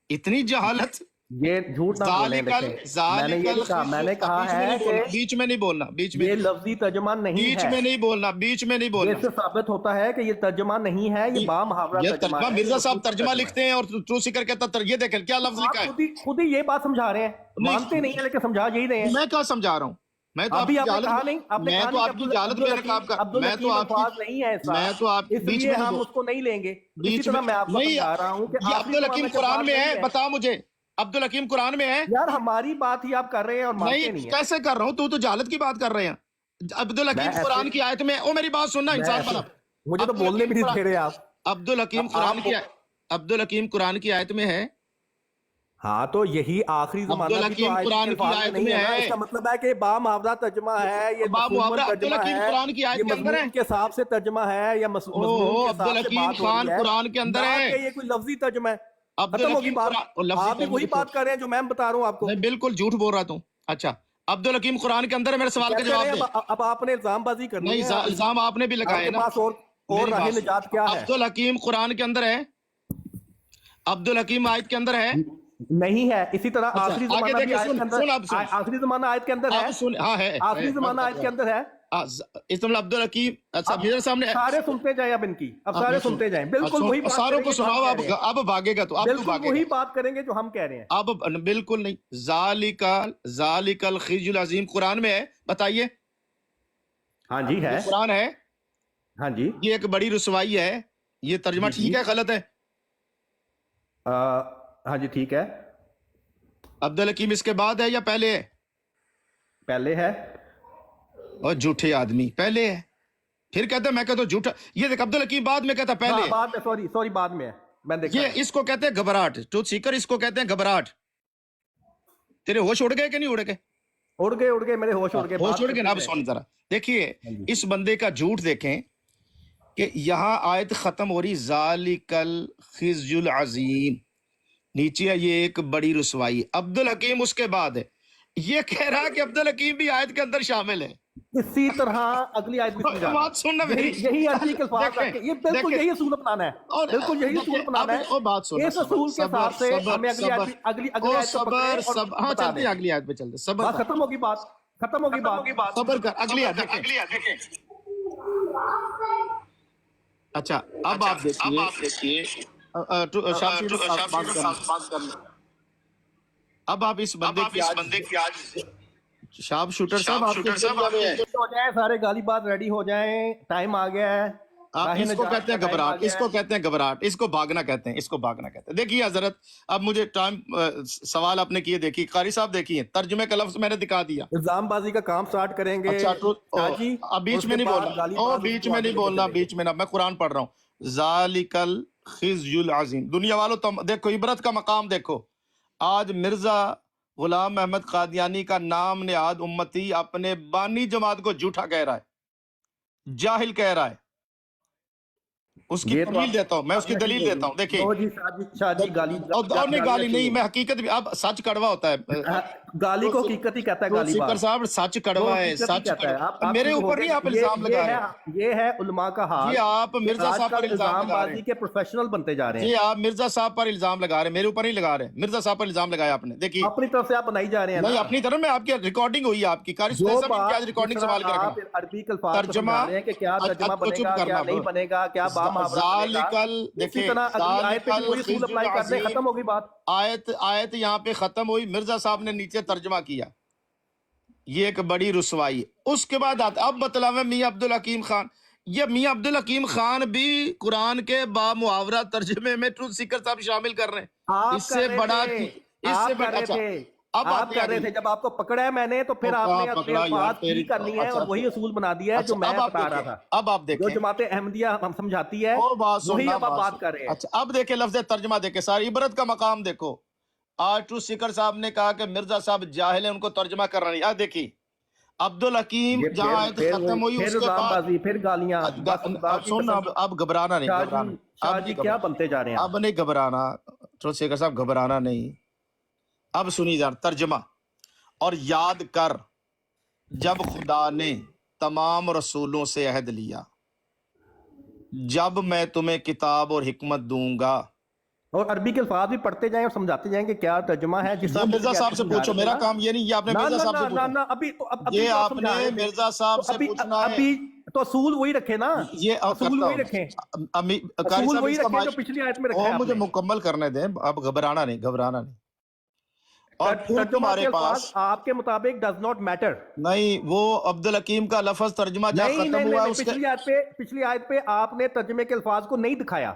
اتنی جہالت، یہ جھوٹ نہ بولیں، دیکھیں میں نے یہ نہیں کہا، میں نے کہا بیچ میں ہے نہیں کہ بولنا، بیچ میں نہیں بولنا، بیچ میں یہ نہیں بولنا، لفظی ترجمہ نہیں بیچ ہے، میں نہیں بولنا، بیچ میں نہیں یہ بولنا، اس سے ثابت ہوتا ہے کہ یہ ترجمہ نہیں ہے، یہ با محاورہ یہ ترجمہ ترجمہ ہے، یہ مرزا رسول صاحب کا ترجمہ ترجمہ ہے۔ لکھتے ہیں اور ٹرو سیکر کہتا ہے یہ دیکھیں کیا لفظ لکھا آپ ہے، خود ہی یہ بات سمجھا رہے ہیں، مانتے نہیں ہیں لیکن سمجھا یہی رہے ہیں۔ میں کیا سمجھا رہا ہوں، میں تو آپ ابھی کی آپ نے جہالت، کہا نہیں، آپ نے میں کہا تو نہیں کہ آپ کی جہالت بے نقاب کا، عبد میں تو الحکیم آپ کی، الفاظ نہیں ہے ایسا، میں تو آپ اس بیچ لیے میں نہیں ہم بول، اس کو نہیں لیں گے۔ اسی بیچ طرح میں میں آپ کو نہیں، سمجھا رہا ہوں کہ یہ آخری عبد زمانہ الحکیم کے قرآن الفاظ میں ہے، نہیں ہے۔ بتا مجھے عبد الحکیم قرآن میں ہے، یار ہماری بات ہی آپ کر رہے ہیں اور مانتے نہیں نہیں ہیں۔ کیسے کر رہا ہوں، تو جہالت کی بات کر رہے ہیں، عبد میں الحکیم ایسے قرآن کی آیت میں، او میری بات سننا میں انسان ایسے بنا، مجھے تو عبد بولنے الحکیم بھی نہیں قرآن، دے رہے آپ، عبد الحکیم قرآن کی، عبد الحکیم قرآن کی آیت میں ہے، ہاں تو یہی آخری عبد زمانہ بھی تو الحکیم آیت کے قرآن کی الفاظ میں آیت نہیں میں ہے نا، ہے، اس کا مطلب ہے کہ با محاورہ ترجمہ ہے، یہ با مفہوماً محاورہ عبد ترجمہ الحکیم ہے، قرآن کی یہ آیت کے اندر ہے، مضمون کے حساب سے ترجمہ ہے یا مضمون اوہ کے عبد حساب سے الحکیم بات ہو رہی خان ہے، قرآن کے اندر نہ ہے، کہ یہ کوئی لفظی ترجمہ ہے۔ عبد ختم ہوگی الحکیم بات، قرآن لفظی آپ بھی ترجمہ وہی دیکھو، بات کر رہے ہیں جو میں بتا رہا ہوں آپ کو۔ میں بالکل جھوٹ بول رہا ہوں، اچھا عبد الحکیم قرآن کے اندر ہے، میرے سوال کا کہتے رہے جواب دے، اب آپ نے الزام بازی کرنی نہیں ہے، الزام آپ نے بھی آپ لگائے کے نا، پاس اور میری راہ بات نجات کیا ہے؟ عبد الحکیم قرآن کے اندر ہے، عبد الحکیم آیت کے اندر ہے، نہیں ہے، اسی طرح اچھا آخری آگے زمانہ بھی دیکھیں، آیت سن کے اندر، سن اب سن، آخری زمانہ آیت کے اندر ہے، اب سن، ہاں ہے، آخری میں زمانہ بتا آیت کے اندر ہے۔ اس میں عبد الحکیم، اچھا میرے سامنے، سارے سنتے جائیں اب ان کی، اب اب سارے میں سنتے جائیں، بالکل وہی بات ساروں کریں کو گے جو ہم سناؤ، کہہ رہے ہیں، اب بھاگے گا تو اب تو بالکل بھاگے وہی گا، بات کریں گے جو ہم کہہ رہے ہیں۔ اب بالکل نہیں، ذالک الخزي العظیم قرآن میں ہے، بتائیے، ہاں جی ہے، یہ قرآن ہے، ہاں جی یہ ایک بڑی رسوائی ہے، یہ ترجمہ جی ٹھیک ہے غلط ہے؟ ہاں جی ٹھیک ہے، عبد الحکیم اس کے بعد ہے یا پہلے ہے؟ پہلے ہے، اور جھوٹے آدمی پہلے ہے، پھر کہتے ہیں میں کہتا ہوں جھوٹا. یہ دیکھ عبد الحکیم بعد میں کہتا پہلے, بعد میں سوری بعد میں ہے. میں دیکھا یہ اس کو کہتے ہیں گھبراہٹ. ٹروتھ سیکر اس کو کہتے ہیں گھبراہٹ. تیرے ہوش اڑ گئے کہ نہیں اڑ گئے؟ اڑ گئے میرے ہوش اڑ گئے. ہوش اڑ گئے نا. اب سن ذرا دیکھیے اس بندے کا جھوٹ دیکھیں کہ یہاں آیت ختم ہو رہی ذالک الخزی العظیم, نیچے ہے یہ ایک بڑی رسوائی. عبد الحکیم اس کے بعد ہے. یہ کہہ رہا ہے کہ عبد الحکیم بھی آیت کے اندر شامل ہے. اسی طرح اگلی آیت بھی سمجھا. بات سننا میری, یہی عربی کے الفاظ رکھ کے یہ بالکل یہی اصول اپنانا ہے. بالکل یہی اصول اپنانا ہے. بات سننا, اس اصول کے حساب سے ہمیں اگلی آیت کو پکڑیں اور ہاں چلتے ہیں اگلی آیت پہ چلتے. صبر بات ختم ہوگی, بات صبر کر. اگلی آیت دیکھیں. اچھا اب آپ دیکھیے اب آپ اس بندے کی آج شارپ شوٹر صاحب آپ کے ہو جائیں, سارے گالی بات ریڈی ہو جائیں, ٹائم آ گیا ہے. آپ اس کو کہتے ہیں گھبراہٹ, اس کو کہتے ہیں گھبراہٹ, اس کو بھاگنا کہتے ہیں, اس کو بھاگنا کہتے ہیں. دیکھیے حضرت اب مجھے ٹائم سوال آپ نے کیے, دیکھیے قاری صاحب دیکھیے ترجمے کا لفظ میں نے دکھا دیا. الزام بازی کا کام سٹارٹ کریں گے. اب بیچ میں نہیں بولنا, بیچ میں نہیں بولنا, بیچ میں نہ. میں قرآن پڑھ رہا ہوں. ذالک الخزی العظیم. دنیا والوں تم دیکھو عبرت کا مقام دیکھو. آج مرزا غلام احمد قادیانی کا نام نہاد امتی اپنے بانی جماعت کو جھوٹا کہہ رہا ہے, جاہل کہہ رہا ہے. اس کی دلیل دیتا ہوں, میں اس کی دلیل دیتا ہوں. دیکھیں اور گالی نہیں, میں حقیقت بھی, اب سچ کڑوا ہوتا ہے. گالی کو حقیقت ہی کہتا ہے. گالی سپر صاحب سچ کڑوا ہے, سچ میرے اوپر نہیں آپ الزام لگا رہے ہیں. یہ ہے علماء کا حال. یہ آپ مرزا صاحب پر الزام لگا رہے ہیں, کے پروفیشنل بنتے جا رہے ہیں. یہ آپ مرزا صاحب پر الزام لگا رہے ہیں, میرے اوپر نہیں لگا رہے. مرزا صاحب پر الزام لگایا آپ نے. دیکھیے اپنی طرف سے آپ بنائی جا رہے ہیں. نہیں اپنی طرف میں, آپ کی ریکارڈنگ ہوئی ہے آپ کی. قاری صاحب ریکارڈنگ سنبھال کے رکھنا. عربی کے الفاظ سمجھا رہے ہیں کہ کیا ترجمہ بنے گا, کیا نہیں بنے گا, کیا با محاورہ بنے گا. اسی طرح اگلی آیت پہ وہی اصول اپلائی کرتے ہیں, ختم ہوگی بات. آیت یہاں پہ ختم ہوئی, مرزا صاحب نے نیچے ترجمہ کیا. یہ ایک بڑی رسوائی. اس کے بعد اب مطلب ہے میاں عبد الحکیم خان. یہ میاں عبد الحکیم خان بھی قرآن کے با محاورہ ترجمے میں ٹروتھ سیکر صاحب شامل کر رہے ہیں. اس سے بڑا آپ کر رہے تھے جب آپ کو پکڑا ہے میں نے, تو پھر آپ نے اپنے الفاظ کی کرنی ہے اور وہی اصول بنا دیا ہے جو میں بتا رہا تھا. اب آپ دیکھیں, جو جماعت احمدیہ ہم سمجھاتی ہے وہی اب آپ بات کر رہے ہیں. اچھا اب دیکھیں لفظ ترجمہ دیکھیں, ساری عبرت کا مقام دیکھو. آج ٹروتھ سیکر صاحب نے کہا کہ مرزا صاحب جاہل ہیں, ان کو ترجمہ کرنا نہیں. آج دیکھیے عبد الحکیم جہاں آیت ختم ہوئی اس کے بعد پھر گالیاں. اب گھبرانا نہیں, شاہ جی کیا بنتے جا رہے ہیں, اب نہیں گھبرانا. ٹروتھ سیکر صاحب گھبرانا نہیں. اب سنی جا ترجمہ. اور یاد کر جب خدا نے تمام رسولوں سے عہد لیا, جب میں تمہیں کتاب اور حکمت دوں گا. اور عربی کے الفاظ بھی پڑھتے جائیں اور سمجھاتے جائیں کہ کیا ترجمہ ہے. جس یہ مرزا صاحب سے پوچھو, میرا کام یہ نہیں. یہ آپ نے مرزا صاحب سے پوچھو, یہ آپ نے مرزا صاحب سے پوچھنا ہے. ابھی تو اصول وہی رکھے نا, یہ اصول وہی رکھیں, اصول وہی رکھیں جو پچھلی آیت میں رکھا ہے. مجھے مکمل کرنے دیں, اب گھبرانا نہیں, گھبرانا نہیں. اور پھر تمہارے پاس آپ کے مطابق ڈز ناٹ میٹر نہیں, وہ عبد الحکیم کا لفظ ترجمہ جہاں ختم ہوا اس کے پچھلی آیت پہ آپ نے ترجمے کے الفاظ کو نہیں دکھایا.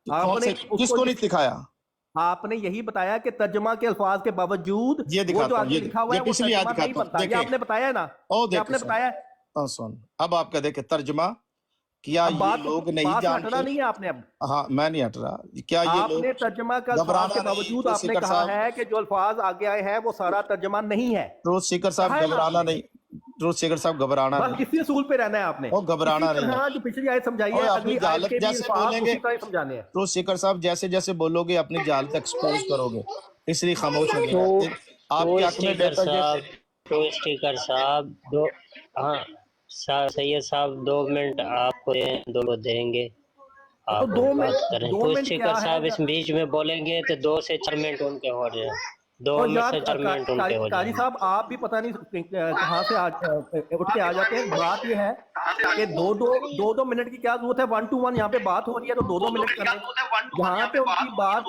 کس کو نہیں دکھایا؟ آپ نے یہی بتایا کہ ترجمہ کے الفاظ کے باوجود وہ جو آگے لکھا ہوا ہے وہ ترجمہ نہیں بنتا. یہ آپ نے بتایا ہے نا, آپ نے بتایا ہے. سن اب آپ کا دیکھیں ترجمہ کیا یہ لوگ نہیں جانتے. نہیں ہے آپ نے, اب ہاں میں نہیں ہٹ رہا. کیا یہ آپ نے ترجمہ کا الفاظ کے باوجود آپ نے کہا ہے کہ جو الفاظ آگے آئے ہیں وہ سارا ترجمہ نہیں ہے. ٹروتھ سیکر صاحب گھبرانا نہیں, ٹروتھ سیکر صاحب گھبرانا نہیں, بس اسی اصول پہ رہنا ہے آپ نے. وہ گھبرانا نہیں. ہاں جو پچھلی آیت سمجھائی ہے اگلی آیت کے بھی الفاظ اسی طرح سمجھانے ہیں. ٹروتھ سیکر صاحب جیسے جیسے بولو گے اپنی جہالت ایکسپوز کرو گے, اس لیے خاموش ہو گئے. آپ کے حق میں ٹروتھ سیکر صاحب دو, ہاں سید صاحب 2 منٹ آپ کو 2 دیں گے, آپ بات کریں. ٹروتھ سیکر صاحب اس بیچ میں بولیں گے تو 2 سے 4 منٹ ان کے ہو جائیں, 2 سے 4 منٹ ان کے ہو جائیں. قاری صاحب آپ بھی پتہ نہیں کہاں سے اٹھ کے آ جاتے ہیں. بات یہ ہے کہ 2 منٹ کی کیا ضرورت ہے, 1 to 1 یہاں پہ بات ہو رہی ہے تو 2 منٹ کریں. یہاں پہ ان کی بات,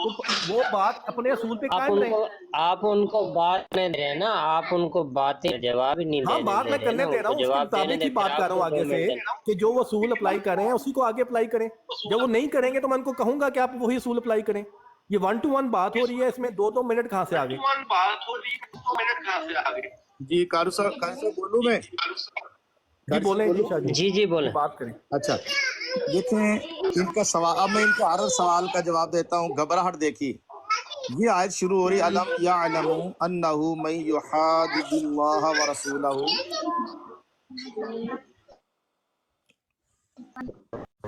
وہ بات اپنے اصول پہ قائم رہیں. آپ ان کو بات نہیں دے رہے نا, آپ ان کو باتیں جواب ہی نہیں دے رہے. ہاں بات میں کرنے دے رہا ہوں, اس کے مطابق ہی بات کر رہا ہوں آگے سے کہ جو وہ اصول اپلائی کر رہے ہیں اسی کو آگے اپلائی کریں. جب وہ نہیں کریں گے تو میں ان کو کہوں گا کہ آپ وہی اصول اپلائی کریں. یہ 1 to 1 بات ہو رہی ہے, اس میں 2 منٹ کہاں سے آگے. جی قاری صاحب بولوں میں, جی بولیں جی شاہ جی جی بولیں. بات کریں. اچھا دیکھیں ان کا سوال، اب میں ان کا ہر سوال کا جواب دیتا ہوں. گھبراہٹ دیکھیے، یہ آیت شروع ہو رہی الم یعلم انہ من یحادد اللہ ورسولہ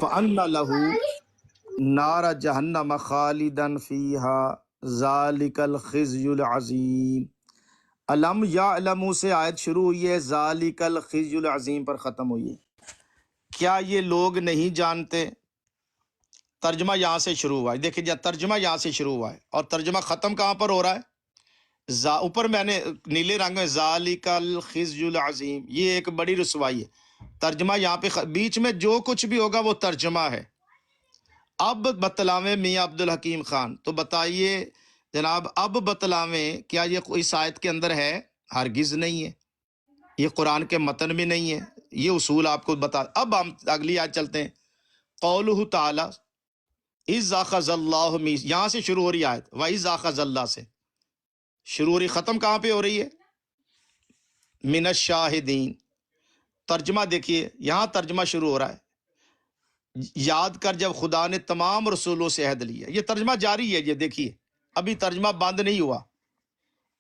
فان لہ نار جہنم خالدا فیہا ذالک الخزی العظیم. علم یعلم سے آیت شروع ہوئی ہے، ذالک الخزی العظیم پر ختم ہوئی ہے. کیا یہ لوگ نہیں جانتے؟ ترجمہ یہاں سے شروع ہوا ہے. دیکھیں جی ترجمہ یہاں سے شروع ہوا ہے اور ترجمہ ختم کہاں پر ہو رہا ہے؟ اوپر میں نے نیلے رنگ میں ذالک الخزی العظیم، یہ ایک بڑی رسوائی ہے. ترجمہ یہاں پہ بیچ میں جو کچھ بھی ہوگا وہ ترجمہ ہے. اب بتلاویں میاں عبد الحکیم خان، تو بتائیے جناب، اب بتلاویں کیا یہ اس آیت کے اندر ہے؟ ہرگز نہیں ہے، یہ قرآن کے متن میں نہیں ہے. یہ اصول آپ کو بتا. اب ہم اگلی آیت چلتے ہیں. قولہ تعالی اذ اخذ اللہ یہاں سے شروع ہو رہی آیت، وَإِذْ أَخَذَ اللہ سے شروع ہو رہی، ختم کہاں پہ ہو رہی ہے؟ من الشاہدین. ترجمہ دیکھیے یہاں ترجمہ شروع ہو رہا ہے، یاد کر جب خدا نے تمام رسولوں سے عہد لیا. یہ ترجمہ جاری ہے، یہ دیکھیے ابھی ترجمہ بند نہیں ہوا.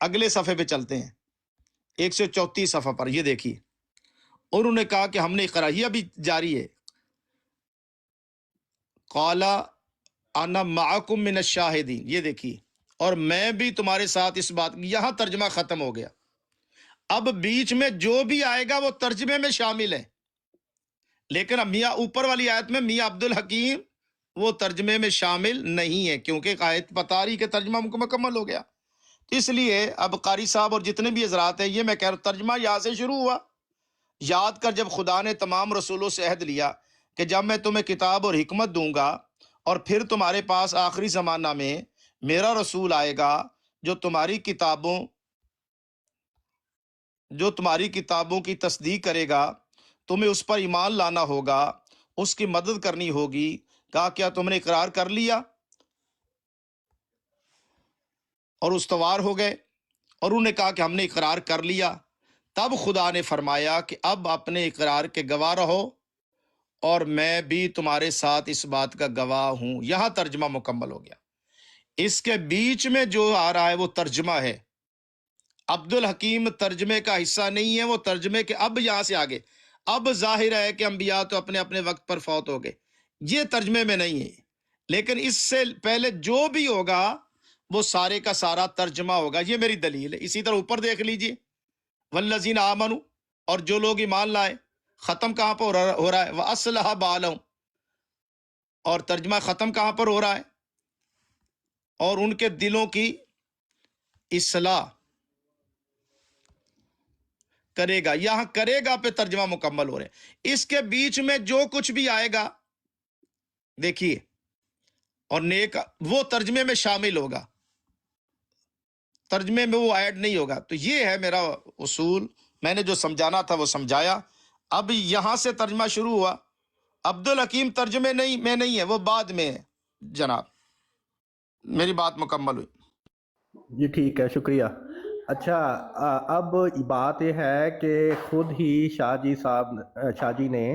اگلے صفحے پہ چلتے ہیں، 134 صفحہ پر. یہ دیکھیے انہوں نے کہا کہ ہم نے اقرار، یہ ابھی جاری ہے. قال انا معکم من الشاہدین، یہ دیکھیے، اور میں بھی تمہارے ساتھ اس بات. یہاں ترجمہ ختم ہو گیا. اب بیچ میں جو بھی آئے گا وہ ترجمے میں شامل ہے، لیکن اب میاں اوپر والی آیت میں میاں عبد الحکیم وہ ترجمے میں شامل نہیں ہے، کیونکہ آیت بتا رہی کہ ترجمہ مکمل ہو گیا. اس لیے اب قاری صاحب اور جتنے بھی حضرات ہیں، یہ میں کہہ رہا ہوں ترجمہ یہاں سے شروع ہوا. یاد کر جب خدا نے تمام رسولوں سے عہد لیا کہ جب میں تمہیں کتاب اور حکمت دوں گا اور پھر تمہارے پاس آخری زمانہ میں میرا رسول آئے گا جو تمہاری کتابوں کی تصدیق کرے گا، تمہیں اس پر ایمان لانا ہوگا، اس کی مدد کرنی ہوگی. کہا کیا تم نے اقرار کر لیا اور استوار ہو گئے؟ اور انہوں نے کہا کہ ہم نے اقرار کر لیا. تب خدا نے فرمایا کہ اب اپنے اقرار کے گواہ رہو اور میں بھی تمہارے ساتھ اس بات کا گواہ ہوں. یہاں ترجمہ مکمل ہو گیا. اس کے بیچ میں جو آ رہا ہے وہ ترجمہ ہے. عبد الحکیم ترجمے کا حصہ نہیں ہے، وہ ترجمے کے اب یہاں سے آگے. اب ظاہر ہے کہ انبیاء تو اپنے اپنے وقت پر فوت ہو گئے، یہ ترجمے میں نہیں ہے. لیکن اس سے پہلے جو بھی ہوگا وہ سارے کا سارا ترجمہ ہوگا. یہ میری دلیل ہے. اسی طرح اوپر دیکھ لیجئے والذین آمنوا، اور جو لوگ ایمان لائے. ختم کہاں پر ہو رہا ہے؟ وَأَصْلَحَ بَالَهُمْ، اور ترجمہ ختم کہاں پر ہو رہا ہے؟ اور ان کے دلوں کی اصلاح کرے گا. یہاں کرے گا پہ ترجمہ مکمل ہو رہے ہیں. اس کے بیچ میں جو کچھ بھی آئے گا دیکھیے، اور نیک وہ ترجمے میں شامل ہوگا، ترجمے میں وہ ایڈ نہیں ہوگا. تو یہ ہے میرا اصول. میں نے جو سمجھانا تھا وہ سمجھایا. اب یہاں سے ترجمہ شروع ہوا. عبد الحکیم ترجمے میں نہیں ہے، وہ بعد میں ہے. جناب میری بات مکمل ہوئی. جی ٹھیک ہے، شکریہ. اچھا اب بات یہ ہے کہ خود ہی شاہ جی نے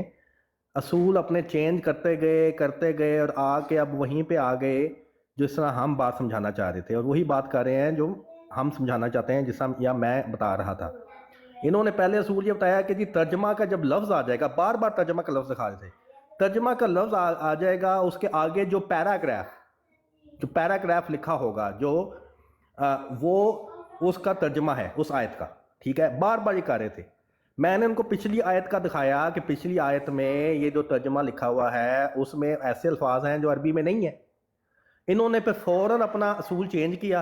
اصول اپنے چینج کرتے گئے اور آ کے اب وہیں پہ آ گئے جس طرح ہم بات سمجھانا چاہ رہے تھے، اور وہی بات کر رہے ہیں جو ہم سمجھانا چاہتے ہیں، جس طرح یا میں بتا رہا تھا. انہوں نے پہلے اصول یہ بتایا کہ جی ترجمہ کا جب لفظ آ جائے گا، بار بار ترجمہ کا لفظ دکھا رہے تھے، ترجمہ کا لفظ آ جائے گا، اس کے آگے جو پیراگراف لکھا ہوگا وہ اس کا ترجمہ ہے اس آیت کا. ٹھیک ہے، بار بار یہ کر رہے تھے. میں نے ان کو پچھلی آیت کا دکھایا کہ پچھلی آیت میں یہ جو ترجمہ لکھا ہوا ہے اس میں ایسے الفاظ ہیں جو عربی میں نہیں ہیں. انہوں نے پھر فوراً اپنا اصول چینج کیا.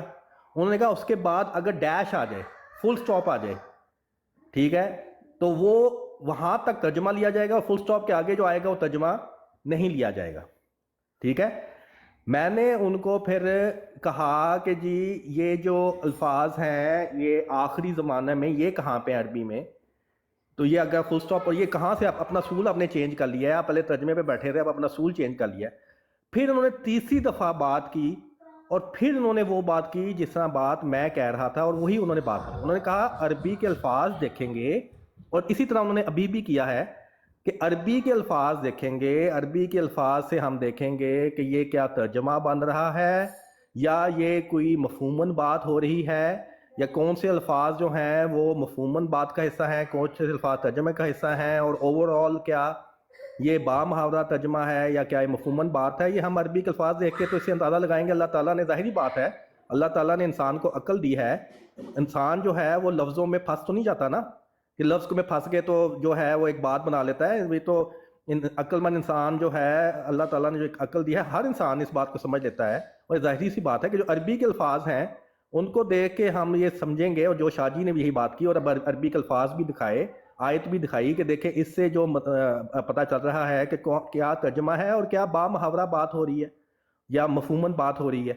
انہوں نے کہا اس کے بعد اگر ڈیش آ جائے، فل سٹاپ آ جائے، ٹھیک ہے، تو وہ وہاں تک ترجمہ لیا جائے گا، فل سٹاپ کے آگے جو آئے گا وہ ترجمہ نہیں لیا جائے گا. ٹھیک ہے. میں نے ان کو پھر کہا کہ جی یہ جو الفاظ ہیں یہ آخری زمانہ میں یہ کہاں پہ عربی میں؟ تو یہ اگر فل سٹاپ، اور یہ کہاں سے اپنا اصول آپ نے چینج کر لیا ہے؟ آپ پہلے ترجمے پہ بیٹھے رہے، اب اپنا اصول چینج کر لیا ہے. پھر انہوں نے تیسری دفعہ بات کی، اور پھر انہوں نے وہ بات کی جس طرح بات میں کہہ رہا تھا، اور وہی انہوں نے بات کی. انہوں نے کہا عربی کے الفاظ دیکھیں گے اور اسی طرح انہوں نے ابھی بھی کیا ہے کہ عربی کے الفاظ دیکھیں گے، عربی کے الفاظ سے ہم دیکھیں گے کہ یہ کیا ترجمہ بن رہا ہے یا یہ کوئی مفہوماً بات ہو رہی ہے، یا کون سے الفاظ جو ہیں وہ مفہوماً بات کا حصہ ہیں، کون سے الفاظ ترجمے کا حصہ ہیں، اور اوور آل کیا یہ با محاورہ ترجمہ ہے یا کیا یہ مفہوماً بات ہے۔ یہ ہم عربی کے الفاظ دیکھ کے تو اس سے اندازہ لگائیں گے۔ اللہ تعالیٰ نے، ظاہری بات ہے، اللہ تعالیٰ نے انسان کو عقل دی ہے، انسان جو ہے وہ لفظوں میں پھنس تو نہیں جاتا نا، کہ لفظ میں پھنس گئے تو جو ہے وہ ایک بات بنا لیتا ہے۔ یہ تو عقل مند انسان جو ہے، اللہ تعالیٰ نے جو ایک عقل دی ہے، ہر انسان اس بات کو سمجھ لیتا ہے، اور ظاہری سی بات ہے کہ جو عربی کے الفاظ ہیں ان کو دیکھ کے ہم یہ سمجھیں گے، اور جو شاہ جی نے بھی یہی بات کی، اور اب عربی کے الفاظ بھی دکھائے، آیت بھی دکھائی کہ دیکھیں اس سے جو پتہ چل رہا ہے کہ کیا ترجمہ ہے اور کیا با محاورہ بات ہو رہی ہے یا مفہوماً بات ہو رہی ہے۔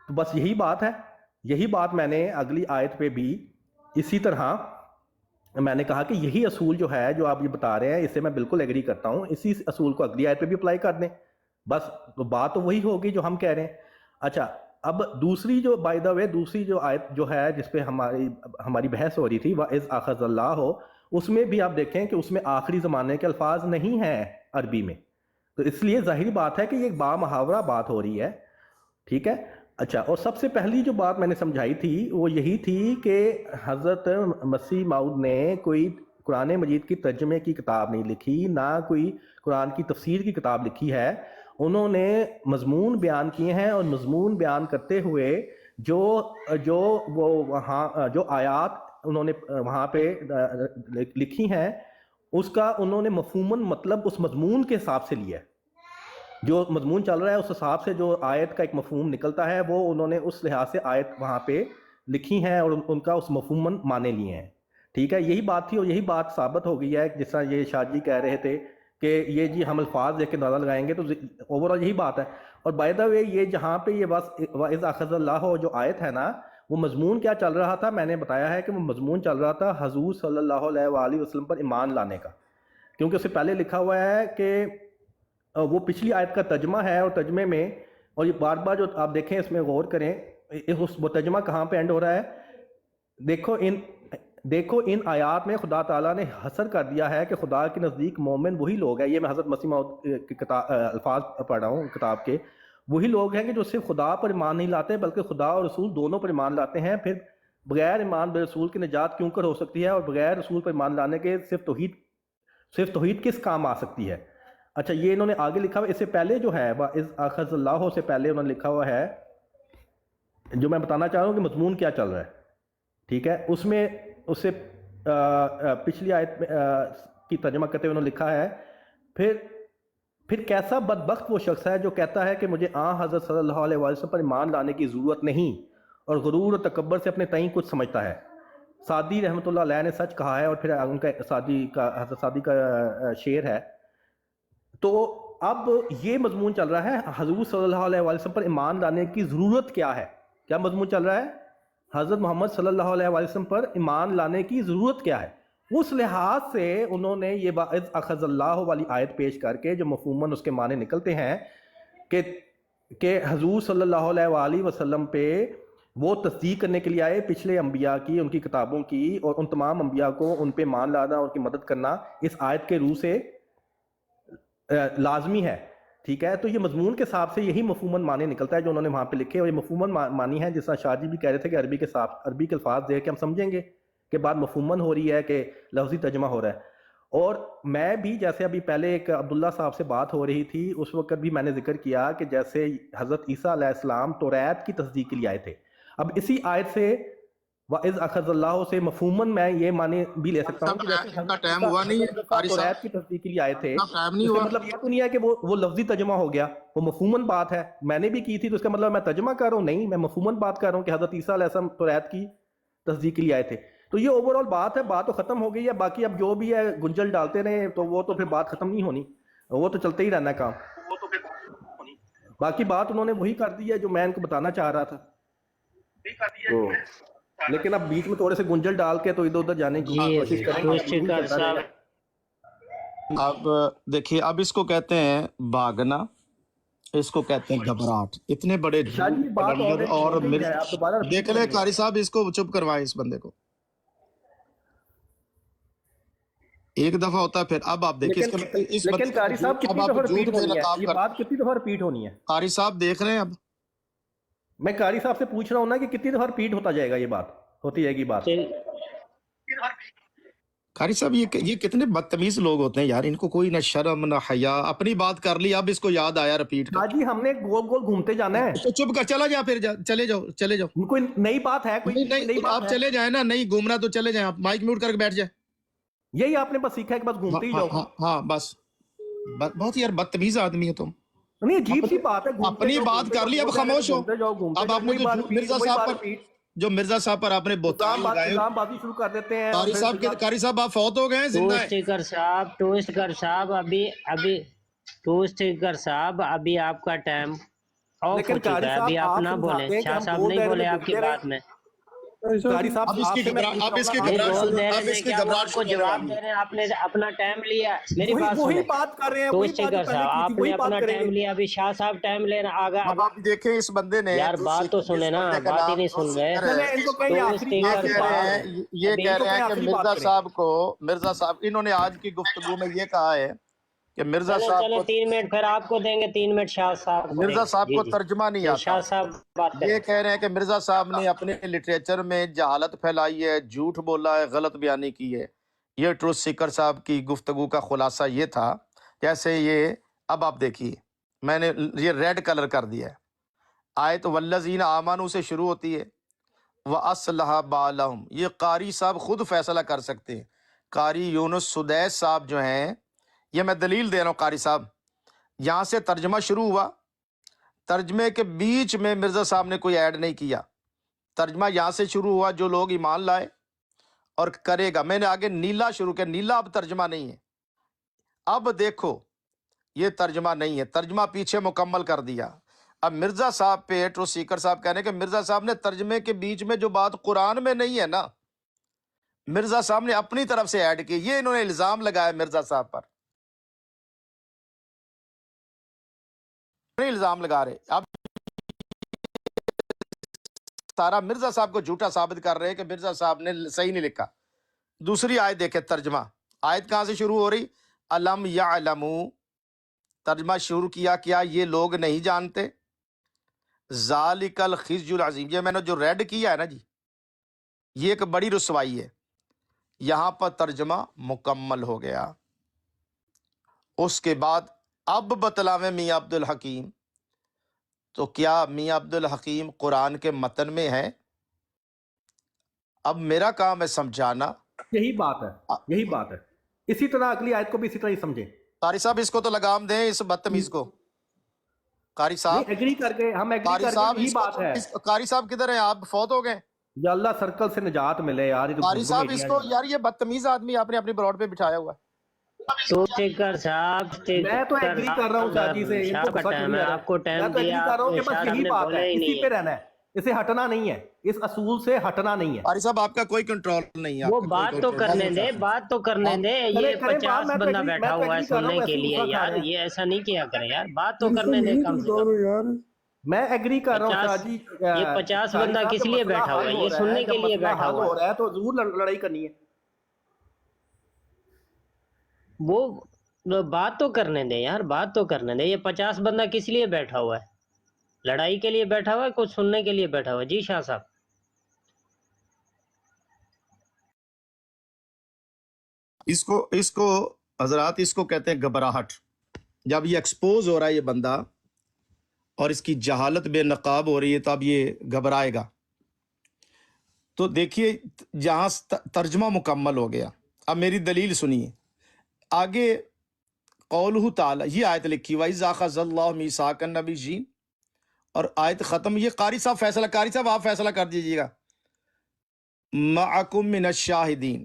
تو بس یہی بات ہے، یہی بات میں نے اگلی آیت پہ بھی اسی طرح میں نے کہا کہ یہی اصول جو ہے جو آپ یہ بتا رہے ہیں، اس سے میں بالکل ایگری کرتا ہوں، اسی اصول کو اگلی آیت پہ بھی اپلائی کر دیں، بس بات تو وہی ہوگی جو ہم کہہ رہے ہیں۔ اچھا، اب دوسری جو بائی دا وے دوسری جو آیت جو ہے جس پہ ہماری بحث ہو رہی تھی، وَإِذْ أَخَذَ اللَّهُ، اس میں بھی آپ دیکھیں کہ اس میں آخری زمانے کے الفاظ نہیں ہیں عربی میں، تو اس لیے ظاہری بات ہے کہ یہ با محاورہ بات ہو رہی ہے، ٹھیک ہے۔ اچھا، اور سب سے پہلی جو بات میں نے سمجھائی تھی وہ یہی تھی کہ حضرت مسیح موعود نے کوئی قرآن مجید کی ترجمے کی کتاب نہیں لکھی، نہ کوئی قرآن کی تفسیر کی کتاب لکھی ہے، انہوں نے مضمون بیان کیے ہیں، اور مضمون بیان کرتے ہوئے جو آیات انہوں نے وہاں پہ لکھی ہیں اس کا انہوں نے مفہوماً مطلب اس مضمون کے حساب سے لیا ہے، جو مضمون چل رہا ہے اس حساب سے جو آیت کا ایک مفہوم نکلتا ہے وہ انہوں نے اس لحاظ سے آیت وہاں پہ لکھی ہیں اور ان کا اس مفہوماً معنی لیے ہیں، ٹھیک ہے۔ یہی بات تھی، اور یہی بات ثابت ہو گئی ہے، جس طرح یہ شاہ جی کہہ رہے تھے کہ یہ جی ہم الفاظ دیکھ کے اندازہ لگائیں گے، تو اوورآل یہی بات ہے۔ اور بائی دا وے یہ جہاں پہ یہ بس وَإِذْ أَخَذَ اللَّهُ جو آیت ہے نا، وہ مضمون کیا چل رہا تھا، میں نے بتایا ہے کہ وہ مضمون چل رہا تھا حضور صلی اللہ علیہ وآلہ وسلم پر ایمان لانے کا، کیونکہ اس سے پہلے لکھا ہوا ہے کہ وہ پچھلی آیت کا ترجمہ ہے، اور ترجمے میں، اور یہ بار بار جو آپ دیکھیں اس میں غور کریں، وہ ترجمہ کہاں پہ اینڈ ہو رہا ہے، دیکھو ان آیات میں خدا تعالیٰ نے حصر کر دیا ہے کہ خدا کے نزدیک مومن وہی لوگ ہیں، یہ میں حضرت مسیح موعود کی الفاظ پڑھ رہا ہوں کتاب کے، وہی لوگ ہیں کہ جو صرف خدا پر ایمان نہیں لاتے بلکہ خدا اور رسول دونوں پر ایمان لاتے ہیں۔ پھر بغیر ایمان برسول کی نجات کیوں کر ہو سکتی ہے، اور بغیر رسول پر ایمان لانے کے صرف توحید کس کام آ سکتی ہے۔ اچھا، یہ انہوں نے آگے لکھا ہوا، اس سے پہلے جو ہے وَإِذْ أَخَذَ اللَّهُ سے پہلے انہوں نے لکھا ہوا ہے، جو میں بتانا چاہ رہا ہوں کہ مضمون کیا چل رہا ہے، ٹھیک ہے۔ اس میں اس سے پچھلی آیت کی ترجمہ کرتے ہوئے انہوں نے لکھا ہے، پھر کیسا بدبخت وہ شخص ہے جو کہتا ہے کہ مجھے حضرت صلی اللہ علیہ وسلم پر ایمان لانے کی ضرورت نہیں، اور غرور اور تکبر سے اپنے تئیں کچھ سمجھتا ہے۔ سعدی رحمۃ اللہ علیہ نے سچ کہا ہے، اور پھر ان کا حضرت سعدی کا شعر ہے۔ تو اب یہ مضمون چل رہا ہے حضور صلی اللہ علیہ وسلم پر ایمان لانے کی ضرورت کیا ہے، کیا مضمون چل رہا ہے؟ حضرت محمد صلی اللہ علیہ وسلم پر ایمان لانے کی ضرورت کیا ہے۔ اس لحاظ سے انہوں نے یہ وَإِذْ أَخَذَ اللَّهُ والی آیت پیش کر کے جو مفہوماً اس کے معنی نکلتے ہیں کہ حضور صلی اللہ علیہ وآلہ وسلم پہ وہ تصدیق کرنے کے لیے آئے پچھلے انبیاء کی، ان کی کتابوں کی، اور ان تمام انبیاء کو ان پہ مان لانا اور ان کی مدد کرنا اس آیت کے روح سے لازمی ہے، ٹھیک ہے۔ تو یہ مضمون کے حساب سے یہی مفہوماً معنی نکلتا ہے جو انہوں نے وہاں پہ لکھے، اور یہ مفہوماً معنی ہے، جس طرح شاہ جی بھی کہہ رہے تھے کہ عربی کے الفاظ دیکھ کے ہم سمجھیں گے کہ بات مفہوماً ہو رہی ہے کہ لفظی ترجمہ ہو رہا ہے۔ اور میں بھی جیسے ابھی پہلے ایک عبداللہ صاحب سے بات ہو رہی تھی، اس وقت بھی میں نے ذکر کیا کہ جیسے حضرت عیسیٰ علیہ السلام توریت کی تصدیق کے لیے آئے تھے، اب اسی آیت سے وَإِذْ أَخَذَ اللَّهُ سے مفہوماً میں یہ معنی بھی لے سکتا ہوں کہ توریت کی تصدیق کے لیے آئے تھے، اس کا مطلب یہ تو نہیں ہے کہ وہ لفظی ترجمہ ہو گیا، وہ مفہوماً بات ہے، میں نے بھی کی تھی، تو اس کا مطلب میں ترجمہ کر رہا ہوں نہیں، میں مفہوماً بات کر رہا ہوں کہ حضرت عیسیٰ علیہ السلام توریت کی تصدیق کے لیے آئے تھے۔ تو یہ اوورآل بات ہے، بات تو ختم ہو گئی ہے، باقی اب جو بھی ہے گنجل ڈالتے رہے تو وہ تو پھر بات ختم نہیں ہونی، وہ تو چلتے ہی رہنا ہے کام، باقی بات انہوں نے وہی کر دی ہے جو میں ان کو بتانا چاہ رہا تھا، لیکن اب بیچ میں تھوڑے سے گنجل ڈال کے تو ادھر ادھر جانے کی کوشش کریں۔ اب دیکھیے، اب اس کو کہتے ہیں بھاگنا، اس کو کہتے ہیں گھبراہٹ، اتنے بڑے اور دیکھ لیں قاری صاحب، اس کو چپ کروائیں اس بندے کو۔ ایک دفعہ ہوتا ہے پھر اب آپ دیکھیں لیکن قاری صاحب کتنی دفعہ ریپیٹ ہونی ہے یہ بات، کتنی دفعہ ریپیٹ ہونی ہے؟ قاری صاحب دیکھ رہے ہیں اب میں قاری صاحب سے پوچھ رہا ہوں نا کہ کتنی دفعہ ریپیٹ ہوتا جائے گا، یہ بات ہوتی جائے گی بات؟ قاری صاحب یہ کتنے بدتمیز لوگ ہوتے ہیں یار، ان کو کوئی نہ شرم نہ حیا، اپنی بات کر لی اب اس کو یاد آیا ریپیٹ کر۔ جی ہم نے گول گول گھومتے جانا ہے، چپ کر چلا جا، پھر چلے جاؤ کوئی نئی بات ہے، کوئی نئی بات آپ ہے؟ چلے جائیں نا، نہیں گھومنا تو چلے جائیں، آپ مائک میوٹ کر کے بیٹھ جائیں۔ یہی آپ نے بس سیکھا ہے کہ بس گھومتے ہی جاؤ۔ ہاں بس بہت یار بدتمیز آدمی ہے تم۔ نہیں عجیب سی بات ہے، اپنی بات کر لی اب خاموش ہو۔ اب آپ نے جو مرزا صاحب پر آپ نے بہتان لگائے، الزام بازی شروع کر دیتے ہیں۔ قاری صاحب آپ فوت ہو گئے ہیں، زندہ ہیں؟ ٹو اسٹیکر صاحب ابھی آپ کا ٹائم آف ہو چکا ہے، ابھی آپ نہ بولیں، شاہ صاحب نہیں بولے آپ کی بات میں۔ اب اس کی گھبراہٹ کو جواب دے رہے ہیں، آپ نے اپنا ٹائم لیا، میری بات وہی سنیں بات کر رہے ہیں، ٹو وہی اسٹیکر بات صاحب، آپ نے اپنا ٹائم لیا، ابھی شاہ صاحب ٹائم لینا آگا۔ اب آپ دیکھیں اس بندے نے یار بات تو سنے نا، بات ہی نہیں سن رہے۔ یہ کہہ رہے ہیں کہ مرزا صاحب انہوں نے آج کی گفتگو میں یہ کہا ہے کہ مرزا صاحب چلے 3 منٹ پھر آپ کو دیں گے، 3 منٹ شاہ صاحب کو۔ مرزا صاحب کو ترجمہ نہیں آتا۔ شاہ صاحب بات کریں۔ یہ کہہ رہے ہیں کہ مرزا صاحب نے اپنے لٹریچر میں جہالت پھیلائی ہے، جھوٹ بولا ہے، غلط بیانی کی ہے۔ یہ ٹروتھ سیکر صاحب کی گفتگو کا خلاصہ یہ تھا۔ جیسے یہ اب آپ دیکھیے، میں نے یہ ریڈ کلر کر دیا ہے، آیت والذین آمنوا سے شروع ہوتی ہے، وَأَصْلَحَ بَالَهُمْ، یہ قاری صاحب خود فیصلہ کر سکتے ہیں۔ قاری یونس سدیس صاحب جو ہیں، یہ میں دلیل دے رہا ہوں، قاری صاحب یہاں سے ترجمہ شروع ہوا، ترجمے کے بیچ میں مرزا صاحب نے کوئی ایڈ نہیں کیا، ترجمہ یہاں سے شروع ہوا، جو لوگ ایمان لائے اور کرے گا۔ میں نے آگے نیلا شروع کیا، نیلا اب ترجمہ نہیں ہے، اب دیکھو یہ ترجمہ نہیں ہے، ترجمہ پیچھے مکمل کر دیا۔ اب مرزا صاحب پہ ٹروتھ سیکر صاحب کہنے کہ مرزا صاحب نے ترجمے کے بیچ میں جو بات قرآن میں نہیں ہے نا، مرزا صاحب نے اپنی طرف سے ایڈ کی، یہ انہوں نے الزام لگایا مرزا صاحب پر، نہیں الزام لگا رہے، اب سارا مرزا صاحب کو جھوٹا ثابت کر رہے ہیں کہ مرزا صاحب نے صحیح نہیں لکھا۔ دوسری آیت دیکھیں، ترجمہ آیت کہاں سے شروع ہو رہی؟ الم یعلموا، ترجمہ شروع کیا کیا یہ لوگ نہیں جانتے، ذالک الخزی العظیم، یہ میں نے جو ریڈ کیا ہے نا جی، یہ ایک بڑی رسوائی ہے۔ یہاں پر ترجمہ مکمل ہو گیا۔ اس کے بعد اب بتلاویں میاں عبد الحکیم، تو کیا میاں عبد الحکیم قرآن کے متن میں ہے؟ اب میرا کام ہے سمجھانا۔ یہی بات ہے، یہی بات ہے، اسی طرح اگلی آیت کو بھی اسی طرح ہی سمجھیں۔ قاری صاحب اس کو تو لگام دیں، اس بدتمیز کو۔ قاری صاحب، ایگری کر کے ہم ایگری قاری کر صاحب کے یہی بات ہے۔ قاری صاحب کدھر ہیں؟ آپ فوت ہو گئے؟ یا اللہ سرکل سے نجات ملے یار۔ قاری صاحب اس کو، یار یہ بدتمیز آدمی آپ نے اپنی بروڈ پہ بٹھایا ہوا ہے۔ تو اسٹیکر صاحب، میں تو ایگری کر رہا ہوں شاہ جی سے، ان کو غصہ کیوں نہیں آ رہا ہے؟ آپ کو ٹائم میں تو ایگری دیا، کر رہا ہوں کہ بس شاہ یہی نے بات بولے ہے، ہی اسی نہیں پہ ہے۔ رہنا ہے، اسے ہٹنا نہیں ہے، اس اصول سے ہٹنا نہیں ہے۔ قاری صاحب آپ کا کوئی کنٹرول نہیں ہے، وہ بات تو کرنے دے، بات تو کرنے دے۔ یہ 50 بندہ بیٹھا ہوا ہے سننے کے لیے، یار یہ ایسا نہیں کیا کریں یار، بات تو کرنے دے کم سے کم۔ میں ایگری کر رہا ہوں شاہ جی، یہ 50 بندہ کس لیے بیٹھا ہوا ہے؟ یہ سننے کے لیے بیٹھا ہوا ہو رہا ہے، تو ضرور لڑائی کرنی ہے۔ وہ بات تو کرنے دے یار، بات تو کرنے دے۔ یہ 50 بندہ کس لیے بیٹھا ہوا ہے؟ لڑائی کے لیے بیٹھا ہوا ہے، کچھ سننے کے لیے بیٹھا ہوا ہے؟ جی شاہ صاحب، اس کو حضرات اس کو کہتے ہیں گھبراہٹ۔ جب یہ ایکسپوز ہو رہا ہے یہ بندہ اور اس کی جہالت بے نقاب ہو رہی ہے، تو اب یہ گھبرائے گا۔ تو دیکھیے جہاں ترجمہ مکمل ہو گیا، اب میری دلیل سنیے۔ آگے قولہ تعالی، یہ آیت لکھی وَإِذْ أَخَذَ اللَّهُ مِيثَاقَ النَّبِيِّينَ، اور آیت ختم۔ یہ قاری صاحب فیصلہ، قاری صاحب آپ فیصلہ کر دیجیے گا۔ مَعَكُم مِّنَ الشَّاهِدِينَ،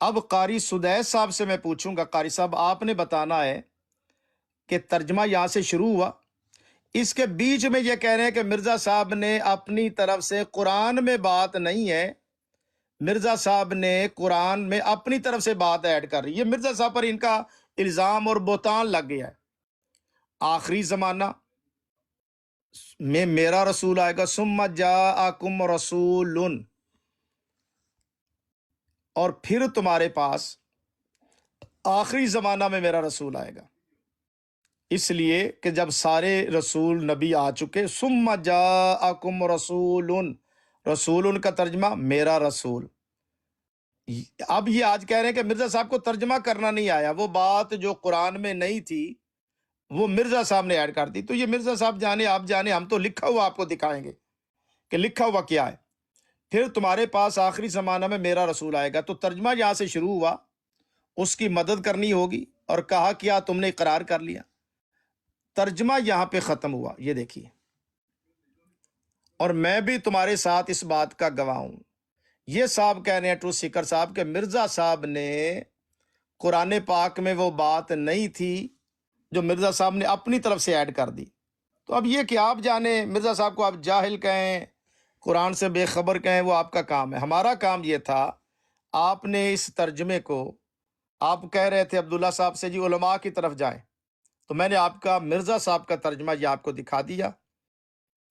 اب قاری سدیس صاحب سے میں پوچھوں گا، قاری صاحب آپ نے بتانا ہے کہ ترجمہ یہاں سے شروع ہوا، اس کے بیچ میں یہ کہہ رہے ہیں کہ مرزا صاحب نے اپنی طرف سے، قرآن میں بات نہیں ہے، مرزا صاحب نے قرآن میں اپنی طرف سے بات ایڈ کر رہی ہے۔ مرزا صاحب پر ان کا الزام اور بہتان لگ گیا ہے۔ آخری زمانہ میں میرا رسول آئے گا، ثم جاءکم رسول، اور پھر تمہارے پاس آخری زمانہ میں میرا رسول آئے گا، اس لیے کہ جب سارے رسول نبی آ چکے، ثم جاءکم رسول، رسول کا ترجمہ میرا رسول۔ اب یہ آج کہہ رہے ہیں کہ مرزا صاحب کو ترجمہ کرنا نہیں آیا، وہ بات جو قرآن میں نہیں تھی وہ مرزا صاحب نے ایڈ کر دی۔ تو یہ مرزا صاحب جانے آپ جانے، ہم تو لکھا ہوا آپ کو دکھائیں گے کہ لکھا ہوا کیا ہے۔ پھر تمہارے پاس آخری زمانہ میں میرا رسول آئے گا، تو ترجمہ یہاں سے شروع ہوا، اس کی مدد کرنی ہوگی، اور کہا کیا تم نے اقرار کر لیا، ترجمہ یہاں پہ ختم ہوا۔ یہ دیکھیے، اور میں بھی تمہارے ساتھ اس بات کا گواہ ہوں۔ یہ صاحب کہہ رہے ہیں ٹروتھ سیکر صاحب کہ مرزا صاحب نے قرآن پاک میں وہ بات نہیں تھی جو مرزا صاحب نے اپنی طرف سے ایڈ کر دی۔ تو اب یہ کہ آپ جانیں، مرزا صاحب کو آپ جاہل کہیں، قرآن سے بے خبر کہیں، وہ آپ کا کام ہے۔ ہمارا کام یہ تھا، آپ نے اس ترجمے کو، آپ کہہ رہے تھے عبداللہ صاحب سے جی علماء کی طرف جائیں، تو میں نے آپ کا مرزا صاحب کا ترجمہ یہ آپ کو دکھا دیا،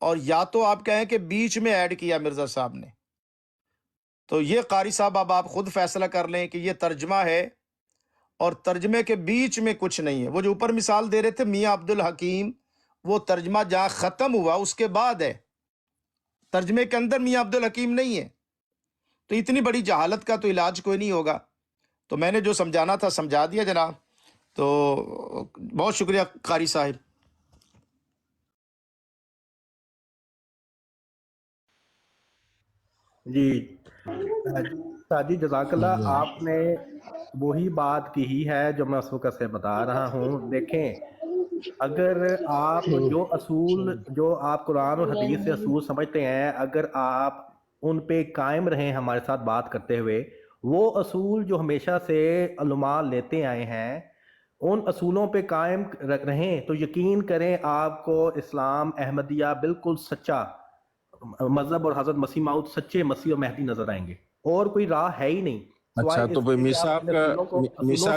اور یا تو آپ کہیں کہ بیچ میں ایڈ کیا مرزا صاحب نے۔ تو یہ قاری صاحب اب آپ خود فیصلہ کر لیں کہ یہ ترجمہ ہے اور ترجمے کے بیچ میں کچھ نہیں ہے۔ وہ جو اوپر مثال دے رہے تھے میاں عبد الحکیم، وہ ترجمہ جہاں ختم ہوا اس کے بعد ہے، ترجمے کے اندر میاں عبد الحکیم نہیں ہے۔ تو اتنی بڑی جہالت کا تو علاج کوئی نہیں ہوگا۔ تو میں نے جو سمجھانا تھا سمجھا دیا جناب، تو بہت شکریہ قاری صاحب۔ جی سادی جزاک اللہ، آپ نے وہی بات کی ہی ہے جو میں اس وقت سے بتا رہا ہوں۔ دیکھیں، اگر آپ جو اصول، جو آپ قرآن اور حدیث سے اصول سمجھتے ہیں، اگر آپ ان پہ قائم رہیں ہمارے ساتھ بات کرتے ہوئے، وہ اصول جو ہمیشہ سے علماء لیتے آئے ہیں، ان اصولوں پہ قائم رہیں، تو یقین کریں آپ کو اسلام احمدیہ بالکل سچا مذہب اور حضرت مسیح موعود سچے مسیح اور مہدی نظر آئیں گے، اور کوئی راہ ہے ہی نہیں۔ اچھا، تو میثاق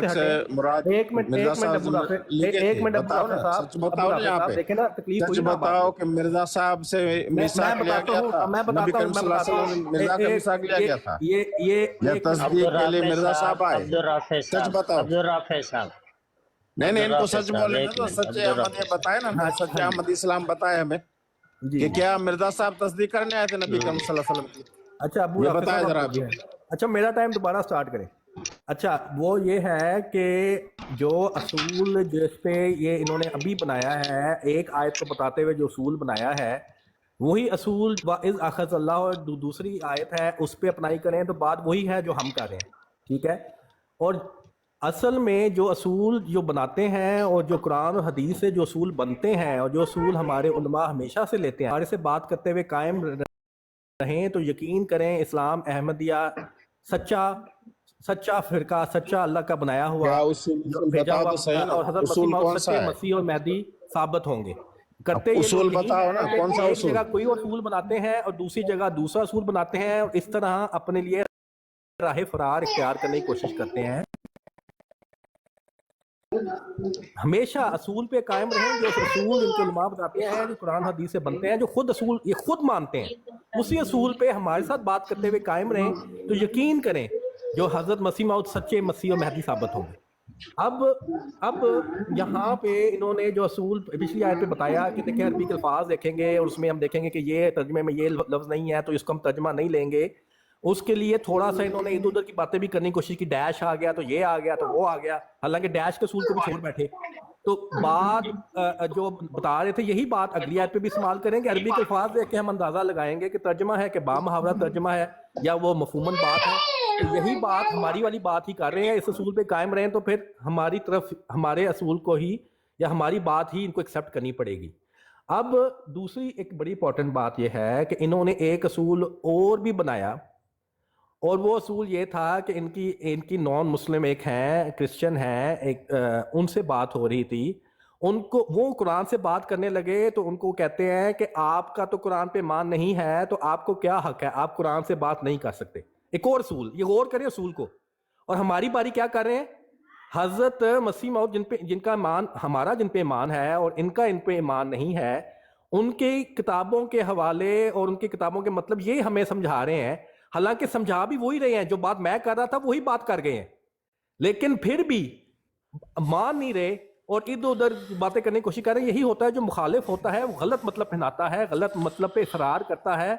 سے مراد مرزا صاحب ایک منٹ بتاؤ نا، سچ بتاؤ نا، یہاں پہ دیکھیں نا، تکلیف سچ بتاؤ کہ مرزا صاحب سے میثاق لیا گیا تھا، نبی کریم صلی اللہ علیہ وسلم مرزا کا میثاق لیا گیا تھا، یا تصدیق کے لیے مرزا صاحب آئے؟ سچ بتاؤ۔ عبدالرافع صاحب، نہیں ان کو سچ بولنے تو سچے احمدی بتائے نا، سچے احمدی اسلام بتائے ہمیں کہ کیا مرزا صاحب تصدیق کرنے آئے تھے نبی کریم صلی اللہ علیہ وسلم کی؟ اچھا ابو یہ بتائے ذرا ابھی۔ اچھا میرا ٹائم دوبارہ سٹارٹ کریں۔ اچھا وہ یہ ہے کہ جو اصول جس پہ یہ انہوں نے ابھی بنایا ہے، ایک آیت کو بتاتے ہوئے جو اصول بنایا ہے، وہی اصول وَإِذْ أَخَذَ اللَّهُ، اور دوسری آیت ہے اس پہ اپلائی کریں تو بات وہی ہے جو ہم کر رہے ہیں، ٹھیک ہے؟ اور اصل میں جو اصول جو بناتے ہیں اور جو قرآن اور حدیث سے جو اصول بنتے ہیں اور جو اصول ہمارے علماء ہمیشہ سے لیتے ہیں، ہمارے سے بات کرتے ہوئے قائم رہیں، تو یقین کریں اسلام احمدیہ سچا فرقہ، سچا اللہ کا بنایا ہوا بھیجا ہوا، اور حضرت مسیح موعود سچے مسیح اور مہدی ثابت ہوں گے۔ کرتے یہ اصول بتاؤ نا، کون سا ایک اصول؟ جگہ کوئی اصول بناتے ہیں اور دوسری جگہ دوسرا اصول بناتے ہیں، اور اس طرح اپنے لیے راہ فرار اختیار کرنے کی کوشش کرتے ہیں۔ ہمیشہ اصول پہ قائم رہیں، جو اصول ان کے علماء بتاتے ہیں، جو قرآن حدیث سے بنتے ہیں، جو خود اصول یہ خود مانتے ہیں، اسی اصول پہ ہمارے ساتھ بات کرتے ہوئے قائم رہیں، تو یقین کریں جو حضرت مسیح موعود سچے مسیح اور مہدی ثابت ہوں گے۔ اب یہاں پہ انہوں نے جو اصول پچھلی آیت پہ بتایا کہ دیکھیں عربی کے الفاظ دیکھیں گے اور اس میں ہم دیکھیں گے کہ یہ ترجمے میں یہ لفظ نہیں ہے تو اس کو ہم ترجمہ نہیں لیں گے، اس کے لیے تھوڑا سا انہوں نے ادھر ادھر کی باتیں بھی کرنے کی کوشش کی، ڈیش آ گیا تو یہ آ گیا تو وہ آ گیا، حالانکہ ڈیش کے اصول کو بھی چھوڑ بیٹھے۔ تو بات جو بتا رہے تھے یہی بات اگلی آیت پہ بھی استعمال کریں گے، عربی کے الفاظ دیکھ کے ہم اندازہ لگائیں گے کہ ترجمہ ہے کہ بامحاورہ ترجمہ ہے یا وہ مفہوماً بات ہے۔ تو یہی بات ہماری والی بات ہی کر رہے ہیں، اس اصول پہ قائم رہیں تو پھر ہماری طرف ہمارے اصول کو ہی یا ہماری بات ہی ان کو ایکسیپٹ کرنی پڑے گی۔ اب دوسری ایک بڑی امپورٹنٹ بات یہ ہے کہ انہوں نے ایک اصول اور بھی بنایا، اور وہ اصول یہ تھا کہ ان کی نان مسلم ایک ہیں، کرسچن ہیں، ایک ان سے بات ہو رہی تھی، ان کو وہ قرآن سے بات کرنے لگے تو ان کو کہتے ہیں کہ آپ کا تو قرآن پہ ایمان نہیں ہے تو آپ کو کیا حق ہے، آپ قرآن سے بات نہیں کر سکتے۔ ایک اور اصول، یہ غور کریں اصول کو، اور ہماری باری کیا کر رہے ہیں؟ حضرت مسیح موعود جن کا ایمان ہمارا جن پہ ایمان ہے اور ان کا ان پہ ایمان نہیں ہے، ان کے کتابوں کے حوالے اور ان کی کتابوں کے مطلب یہ ہمیں سمجھا رہے ہیں، حالانکہ سمجھا بھی وہی رہے ہیں، جو بات میں کر رہا تھا وہی بات کر گئے ہیں، لیکن پھر بھی مان نہیں رہے اور ادھر ادھر باتیں کرنے کی کوشش کر رہے ہیں. یہی ہوتا ہے جو مخالف ہوتا ہے وہ غلط مطلب پہناتا ہے, غلط مطلب پہ اصرار کرتا ہے,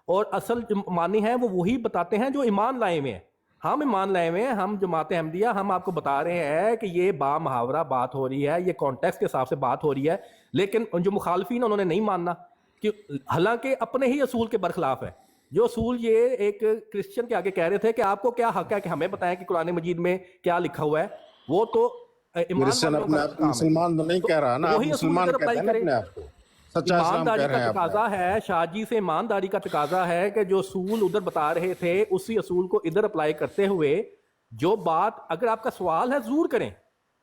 اور اصل جو مانی ہے وہ وہی بتاتے ہیں جو ایمان لائے ہوئے ہیں. ہم ایمان لائے ہوئے ہیں, ہم جماعت احمدیہ, ہم آپ کو بتا رہے ہیں کہ یہ با محاورہ بات ہو رہی ہے, یہ کانٹیکسٹ کے حساب سے بات ہو رہی ہے, لیکن جو مخالفین انہوں نے نہیں ماننا کہ حالانکہ اپنے ہی اصول کے برخلاف ہے. جو اصول یہ ایک کرسچن کے آگے کہہ رہے تھے کہ آپ کو کیا حق ہے کہ ہمیں بتائیں کہ قرآن مجید میں کیا لکھا ہوا ہے, وہ تو کرسچن اپنے آپ کو مسلمان تو نہیں کہہ رہا نا, آپ مسلمان کہتے ہیں نا اپنے آپ کو, سچا اسلام کہہ رہے ہیں. ایمانداری کا تقاضا ہے, شاہ جی سے ایمانداری کا تقاضا ہے کہ جو اصول ادھر بتا رہے تھے اسی اصول کو ادھر اپلائی کرتے ہوئے جو بات, اگر آپ کا سوال ہے ضرور کریں,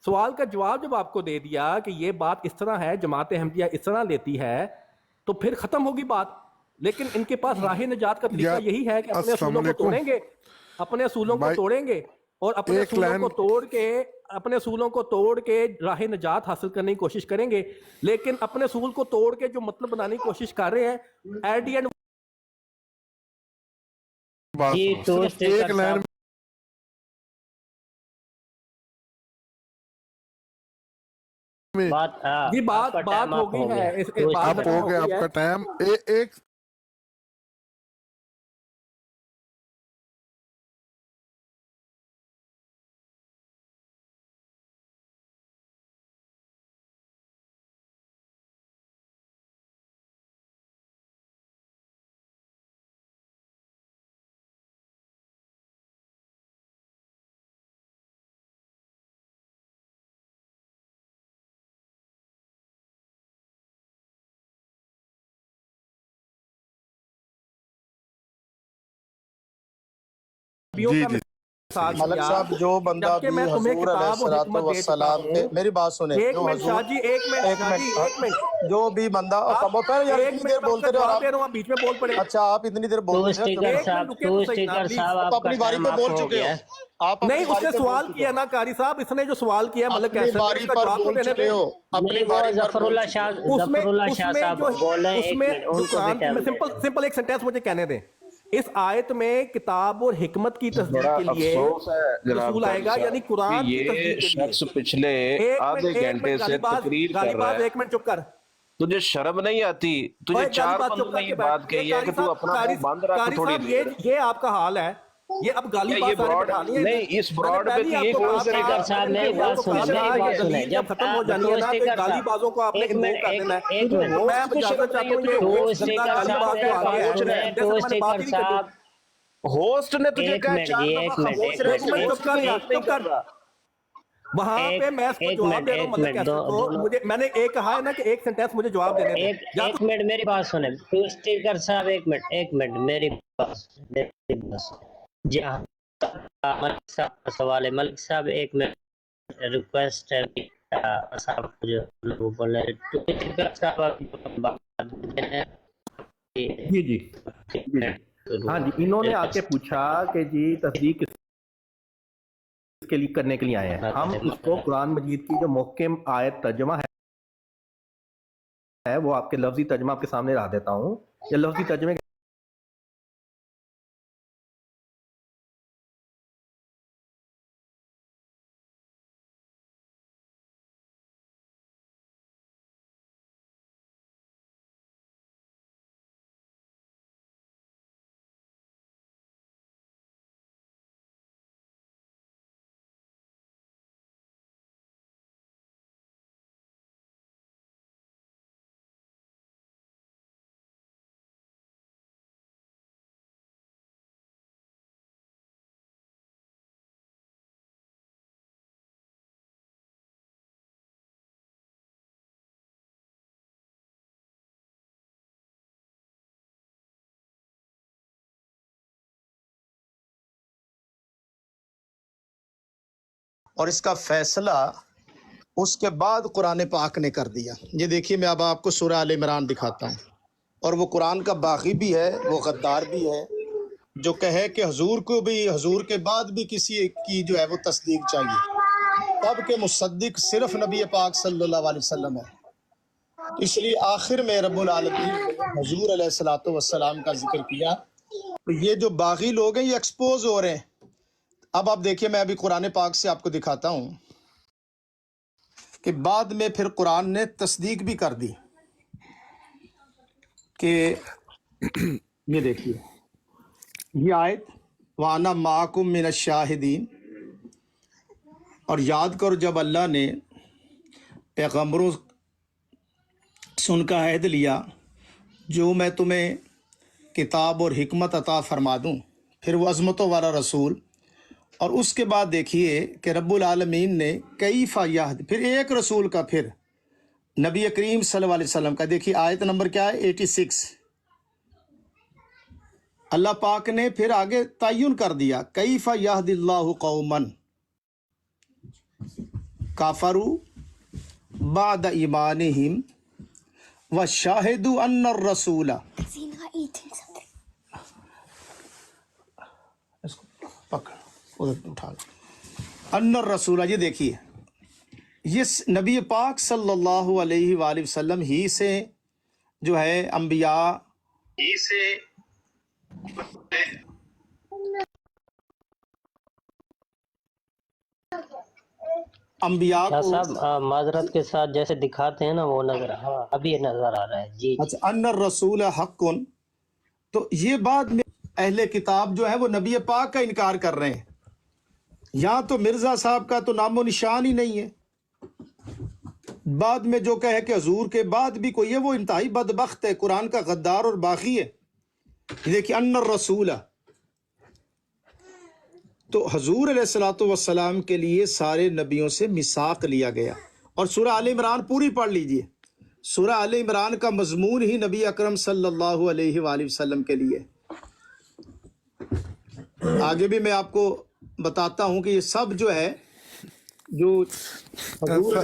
سوال کا جواب جب آپ کو دے دیا کہ یہ بات اس طرح ہے, جماعت احمدیہ اس طرح لیتی ہے, تو پھر ختم ہوگی بات. لیکن ان کے پاس راہ نجات کا طریقہ یہی ہے کہ اپنے اصولوں کو توڑیں گے, اپنے اصولوں کو توڑیں گے اور اپنے اصولوں کو توڑ کے اپنے اصولوں کو توڑ کے راہ نجات حاصل کرنے کی کوشش کریں گے. لیکن اپنے اصول کو توڑ کے جو مطلب بنانے کی کوشش کر رہے ہیں ایٹ دی اینڈ ایک لائن بات ہو گئی ہے, اب ہو گیا آپ کا ٹائم. ایک ملک صاحب جو بندہ بھی حضور علیہ السلام کے, میری بات سنیں, ایک منٹ شاہ جی, ایک منٹ, جو بھی بندہ اتنی دیر بولتے رہے, بیچ میں بول پڑے. اچھا آپ اتنی دیر بولتے رہے, آپ اپنی باری پہ بول چکے ہو, آپ نہیں اس نے سوال کیا نا قاری صاحب, اس نے جو سوال کیا ملک اپنی باری پر بول چکے ہو, اپنی باری پر ظفر اللہ شاہ صاحب بول رہے ہیں. سمپل ایک سنٹینس مجھے کہنے دیں. اس آیت میں کتاب اور حکمت کی تصدیق کے لیے رسول آئے گا, یعنی قرآن کی تصدیق کے لیے. شخص پچھلے آدھے گھنٹے سے تقریر کر رہا ہے, ایک منٹ چپ کر, تجھے شرم نہیں آتی؟ تجھے 4 بندوں نے یہ بات کہی ہے کہ تو اپنا منہ بند رکھ تھوڑی دیر. یہ آپ کا حال ہے, یہ اب گالی بات نہیں, اس براڈ پہ تو یہ اسپیکر صاحب میری بات سنیں, جب ختم ہو جانی ہے نا تو گالی بازوں کو آپ نے اگنور کر دینا ہے. میں اجازت چاہتا ہوں کہ ہوسٹ نے تجھے کہا وہاں پہ میں اس کو جواب دے رہا ہوں ملک کیسر کو, میں نے ایک کہا ہے نا کہ ایک سنٹینس مجھے جواب دینے دیں. ایک منٹ میری بات سنیں اسپیکر صاحب, ایک منٹ میری بات سنیں. جی ہاں ملک صاحب کا سوال ہے. ملک صاحب ایک منٹ ریکویسٹ ہے, صاحب جو بول رہے جی ہاں جی, انہوں نے آ کے پوچھا کہ جی تصدیق اس کے لیے کرنے کے لیے آئے ہیں. ہم اس کو قرآن مجید کی جو محکم آیت ترجمہ ہے وہ آپ کے لفظی ترجمہ آپ کے سامنے رکھ دیتا ہوں. یہ لفظی ترجمے اور اس کا فیصلہ اس کے بعد قرآن پاک نے کر دیا. یہ دیکھیے میں اب آپ کو سورہ آل عمران دکھاتا ہوں, اور وہ قرآن کا باغی بھی ہے, وہ غدار بھی ہے, جو کہے کہ حضور کو بھی, حضور کے بعد بھی کسی کی جو ہے وہ تصدیق چاہیے, تب کہ مصدق صرف نبی پاک صلی اللہ علیہ وسلم ہے. اس لیے آخر میں رب العالمین حضور علیہ السلام کا ذکر کیا. تو یہ جو باغی لوگ ہیں یہ ایکسپوز ہو رہے ہیں. اب آپ دیکھیے میں ابھی قرآن پاک سے آپ کو دکھاتا ہوں. کہ بعد میں پھر قرآن نے تصدیق بھی کر دی کہ یہ دیکھیے یہ آیت وَأَنَا مَعَكُم مِّنَ الشَّاهِدِينَ، اور یاد کرو جب اللہ نے پیغمبروں سے ان کا عہد لیا جو میں تمہیں کتاب اور حکمت عطا فرما دوں، پھر وہ عظمتوں والا رسول، اور اس کے بعد دیکھیے کہ رب العالمین نے کیف یہد، پھر ایک رسول کا، پھر نبی کریم صلی اللہ علیہ وسلم کا، دیکھیے آیت نمبر کیا ہے 86، اللہ پاک نے پھر آگے تعین کر دیا کیف یہد اللہ قوما کافروا بعد ایمانہم وشاہدوا ان الرسول، اس کو پکڑ ادھر اٹھا لو، ان الرسول، یہ دیکھیے یہ نبی پاک صلی اللہ علیہ وآلہ وسلم ہی سے جو ہے انبیاء ہی سے انبیاء شاہ کو، صاحب معذرت کے ساتھ جیسے دکھاتے ہیں نا وہ نظر، ہاں ابھی نظر آ رہا ہے جی۔ اچھا ان الرسول حق، تو یہ بعد میں اہل کتاب جو ہے وہ نبی پاک کا انکار کر رہے ہیں، یہاں تو مرزا صاحب کا تو نام و نشان ہی نہیں ہے، بعد میں جو کہے کہ حضور کے بعد بھی کوئی ہے وہ انتہائی بدبخت ہے، قرآن کا غدار اور باغی ہے۔ دیکھیے ان الرسول، تو حضور علیہ الصلوۃ والسلام کے لیے سارے نبیوں سے میثاق لیا گیا، اور سورہ آل عمران پوری پڑھ لیجئے، سورہ آل عمران کا مضمون ہی نبی اکرم صلی اللہ علیہ وآلہ وسلم کے لیے۔ آگے بھی میں آپ کو بتاتا ہوں کہ یہ سب جو ہے جو حضور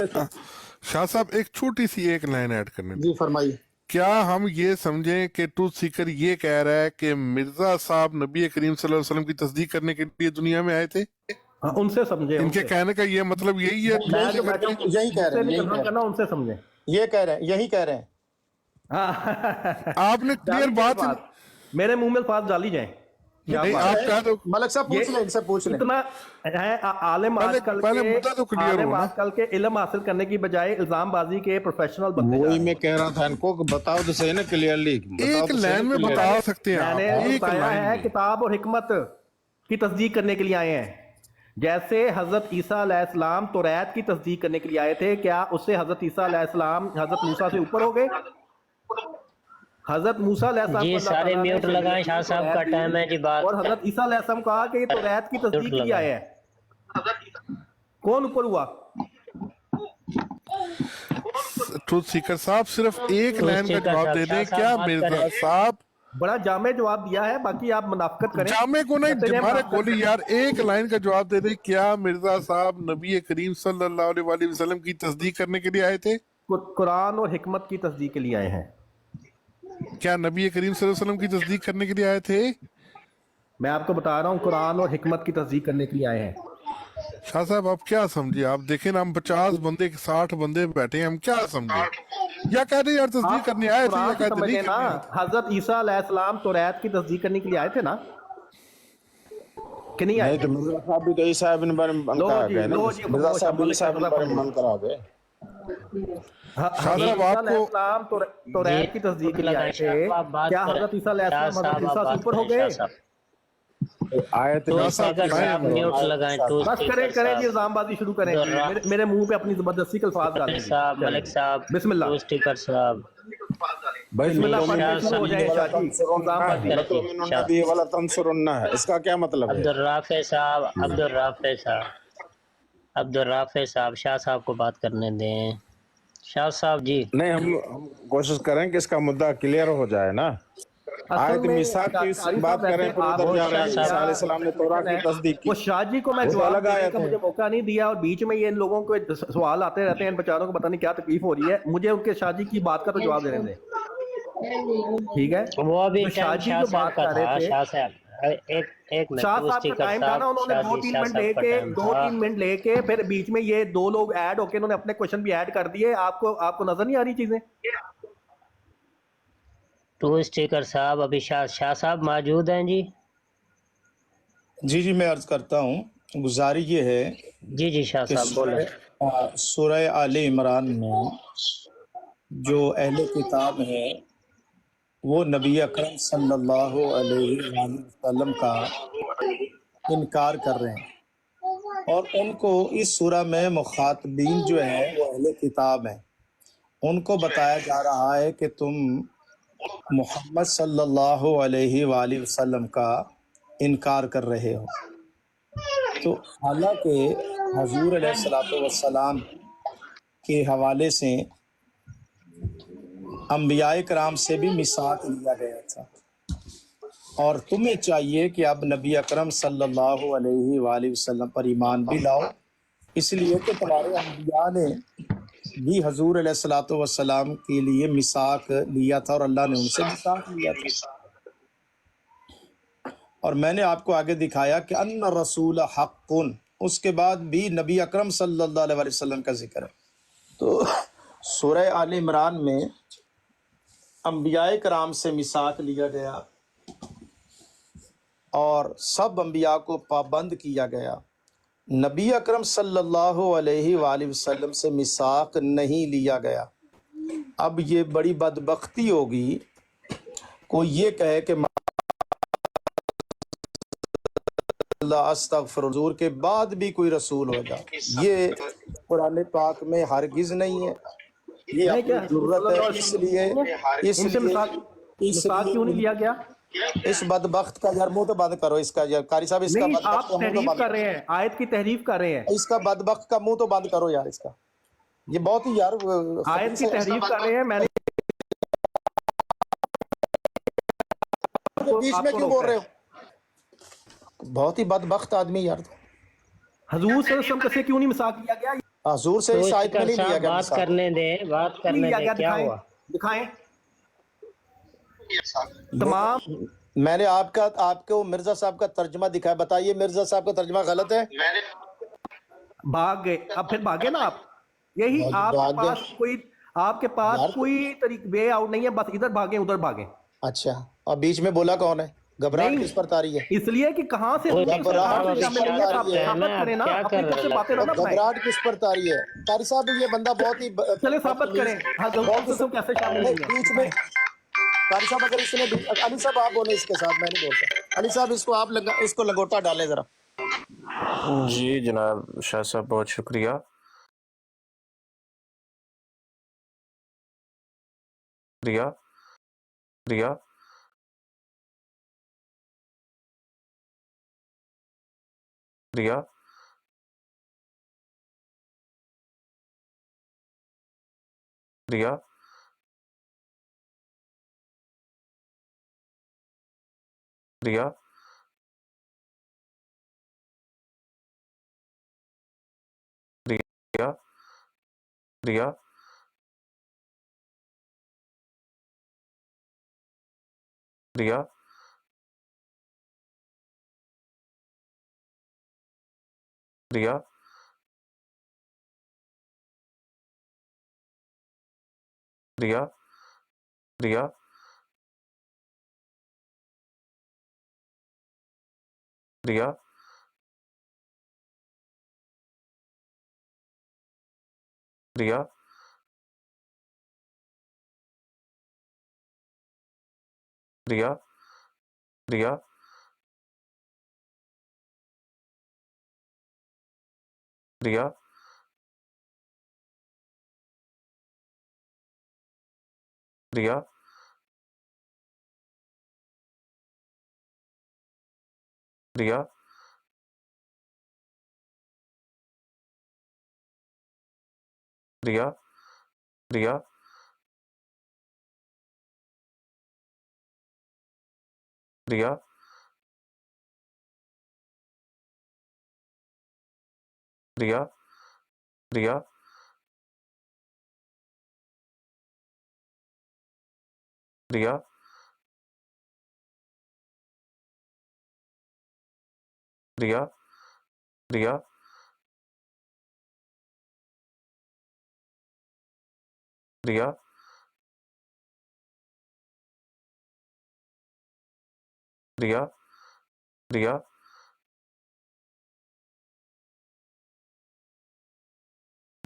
شاہ صاحب ایک چھوٹی سی ایک لائن ایڈ کرنے دیں۔ جی فرمائیے۔ کیا ہم یہ سمجھیں کہ ٹروتھ سیکر یہ کہہ رہا ہے کہ مرزا صاحب نبی کریم صلی اللہ علیہ وسلم کی تصدیق کرنے کے لیے دنیا میں آئے تھے؟ ان سے سمجھے، ان کے کہنے کا یہ مطلب یہی ہے؟ یہی کہہ رہے ہیں، ان سے سمجھے، یہ کہہ رہے ہیں، یہی کہہ رہے ہیں۔ آپ نے کلیئر بات میرے منہ میں الفاظ ڈالی جائیں، آپ کہہ دو، ملک صاحب پوچھ لیں، ان سے پوچھ لیں۔ اتنا ہے عالم آج کل کے علم حاصل کرنے کی بجائے الزام بازی کے پروفیشنل بنتے جا رہے وہی ہیں۔ میں کہہ رہا تھا ان کو کہ بتاؤ تو صحیح نا کلیئرلی، ایک لائن میں بتا سکتے ہیں میں آپ، نے ایک بتایا ہے لائن کتاب اور حکمت کی تصدیق کرنے کے لیے آئے ہیں، جیسے حضرت عیسیٰ علیہ السلام توریت کی تصدیق کرنے کے لیے آئے تھے، کیا اس سے حضرت عیسیٰ علیہ السلام حضرت موسیٰ سے اوپر ہو گئے؟ حضرت موسیٰ علیہ السلام جی سارے میوٹ لگائیں، شاہ صاحب کا ٹائم ہے جی بات، اور حضرت عیسیٰ علیہ السلام کہا کہ یہ توریت کی تصدیق کے لیے آئے ہیں، کون اوپر ہوا؟ ٹروتھ سیکر صاحب صرف ایک لائن کا جواب دے دیں، کیا مرزا صاحب بڑا جامع جواب دیا ہے، باقی آپ منافقت کریں، جامع کو نہیں، ہمارے گولی یار ایک لائن کا جواب دے دیں، کیا مرزا صاحب نبی کریم صلی اللہ علیہ وآلہ وسلم کی تصدیق کرنے کے لیے آئے تھے؟ قرآن اور حکمت کی تصدیق کے لیے آئے ہیں۔ کیا نبی کریم صلی اللہ علیہ وسلم کی تصدیق کرنے کے لیے آئے تھے؟ میں آپ کو بتا رہا ہوں قرآن اور حکمت کی تصدیق کرنے کے لیے آئے ہیں۔ شاہ صاحب آپ کیا سمجھے؟ آپ دیکھیں نا، ہم 50 بندے 60 بندے بیٹھے ہیں، ہم کیا سمجھے؟ یا کہہ دیں یار تصدیق کرنے آئے تھے، یا کہہ دیں نہیں کرنے آئے تھے۔ حضرت عیسیٰ علیہ السلام توریت کی تصدیق کرنے کے لیے آئے تھے نا، کہ نہیں آئے؟ نہیں تو مرزا صاحب بھی تو عیسیٰ ابن بارے میں من کرا گئے نا، مرزا صاحب بھی عیسیٰ ابن بارے میں من کرا گئے۔ حضرت عیسیٰ علیہ السلام توریت کی تصدیق کے لیے آئے تھے، کیا حضرت عیسیٰ علیہ السلام حضرت عیسیٰ سے اوپر ہو گئے؟ آیت بس کریں جی، الزام بازی شروع کریں، میرے منہ پہ اپنی زبردستی کے الفاظ ڈالیں۔ ملک صاحب، بسم اللہ، اسٹیکر صاحب، بسم اللہ پڑھ کے شروع ہو جائے شاہ جی، الزام بازی۔ نبی والا تنصرن ہے، اس کا کیا مطلب ہے؟ عبدالرافع صاحب، شاہ صاحب کو بات کرنے دیں۔ شاہ صاحب جی، نہیں ہم کوشش کریں کہ اس کا مدعا کلیئر ہو جائے نا۔ آیت میثاق کی بات کریں پھر ادھر جا رہے ہیں، عیسیٰ علیہ السلام نے توراہ کی تصدیق کی، وہ شاہ جی کو میں جواب دینے کا مجھے موقع نہیں دیا، اور بیچ میں یہ ان لوگوں کو سوال آتے رہتے ہیں، ان بیچاروں کو پتہ نہیں کیا تکلیف ہو رہی ہے، مجھے ان کے شاہ جی کی بات کا تو جواب دینے دیں، ٹھیک ہے؟ وہ ابھی شاہ جی جو بات کر رہے تھے، شاہ صاحب ایک منٹ، شاہ صاحب کا ٹائم تھا نا، انہوں نے 2-3 منٹ لے کے پھر بیچ میں یہ دو لوگ ایڈ ہو کے انہوں نے اپنے کوشچن بھی ایڈ کر دیے، آپ کو نظر نہیں آ رہی چیزیں؟ ٹو اسٹیکر صاحب، ابھی شاہ صاحب موجود ہیں جی؟ جی میں عرض کرتا ہوں گزاری یہ ہے جی جی شاہ کہ صاحب بولیں. سورہ آل عمران میں جو اہل کتاب ہے وہ نبی اکرم صلی اللہ علیہ وآلہ وسلم کا انکار کر رہے ہیں، اور ان کو اس سورہ میں مخاطبین جو ہیں وہ اہل کتاب ہیں. ان کو بتایا جا رہا ہے کہ تم محمد صلی اللہ علیہ وآلہ وسلم کا انکار کر رہے ہو. تو حالانکہ حضور علیہ الصلوۃ والسلام کے حوالے سے انبیاء کرام سے بھی میثاق لیا گیا تھا، اور تمہیں چاہیے کہ اب نبی اکرم صلی اللہ علیہ وآلہ وسلم پر ایمان بھی لاؤ، اس لیے کہ تمہارے انبیاء نے بھی حضور علیہ الصلوۃ والسلام کے لیے میثاق لیا تھا اور اللہ نے ان سے میثاق لیا تھا. اور میں نے آپ کو آگے دکھایا کہ ان رسول حق، اس کے بعد بھی نبی اکرم صلی اللہ علیہ وسلم کا ذکر ہے. تو سورہ آل عمران میں انبیاء کرام سے میثاق لیا گیا اور سب انبیاء کو پابند کیا گیا. نبی اکرم صلی اللہ علیہ وآلہ وسلم سے میثاق نہیں لیا گیا. اب یہ بڑی بدبختی ہوگی کوئی یہ کہے کہ اللہ استغفر، حضور کے بعد بھی کوئی رسول ہوگا. یہ قرآن پاک میں ہرگز نہیں ہے. یہ اپنی ضرورت ہے، اس لیے ان سے مساق کیوں نہیں لیا گیا؟ اس بدبخت کا یار منہ تو بند کرو. اس کا یار قاری صاحب، اس کا نہیں، بدبخت آپ کا منہ تو تحریف بند کر رہے ہیں، آیت کی تحریف کر رہے ہیں. اس کا بدبخت کا منہ تو بند کرو یار. اس کا یہ بہت ہی یار آیت کی تحریف کر رہے ہیں. میں نے بیچ میں کیوں بول رہے ہو؟ بہت ہی بدبخت آدمی یار. حضور صلی اللہ علیہ وسلم سے کیوں نہیں مساق لیا گیا؟ حضور سے اس آیت میں نہیں لیا گیا بات مثال. کرنے دیں، بات کرنے دیں. کیا ہوا؟ دکھائیں تمام. میں نے آپ کو مرزا صاحب کا ترجمہ دکھایا. بتائیے مرزا صاحب کا ترجمہ غلط ہے؟ بھاگ گئے. اب پھر بھاگے نا آپ. یہی آپ کے پاس کوئی طریقہ وے آؤٹ نہیں ہے، بس ادھر بھاگیں ادھر بھاگیں. اچھا، اور بیچ میں بولا کون ہے؟ گھبراہٹ کس پر تاری ہے؟ اس لیے کہ کہاں سے گھبراہٹ کس پر تاری ہے؟ قاری صاحب یہ بندہ بہت ہی چلے ثابت کریں کیسے شامل نہیں ہے. بیچ میں قاری صاحب اگر اس نے علی صاحب آپ بولے اس کے ساتھ، میں نہیں بولتا. علی صاحب اس کو آپ اس کو لنگوٹا ڈالیں ذرا. جی جناب شاہ صاحب بہت شکریہ. شکریہ.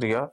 شکریہ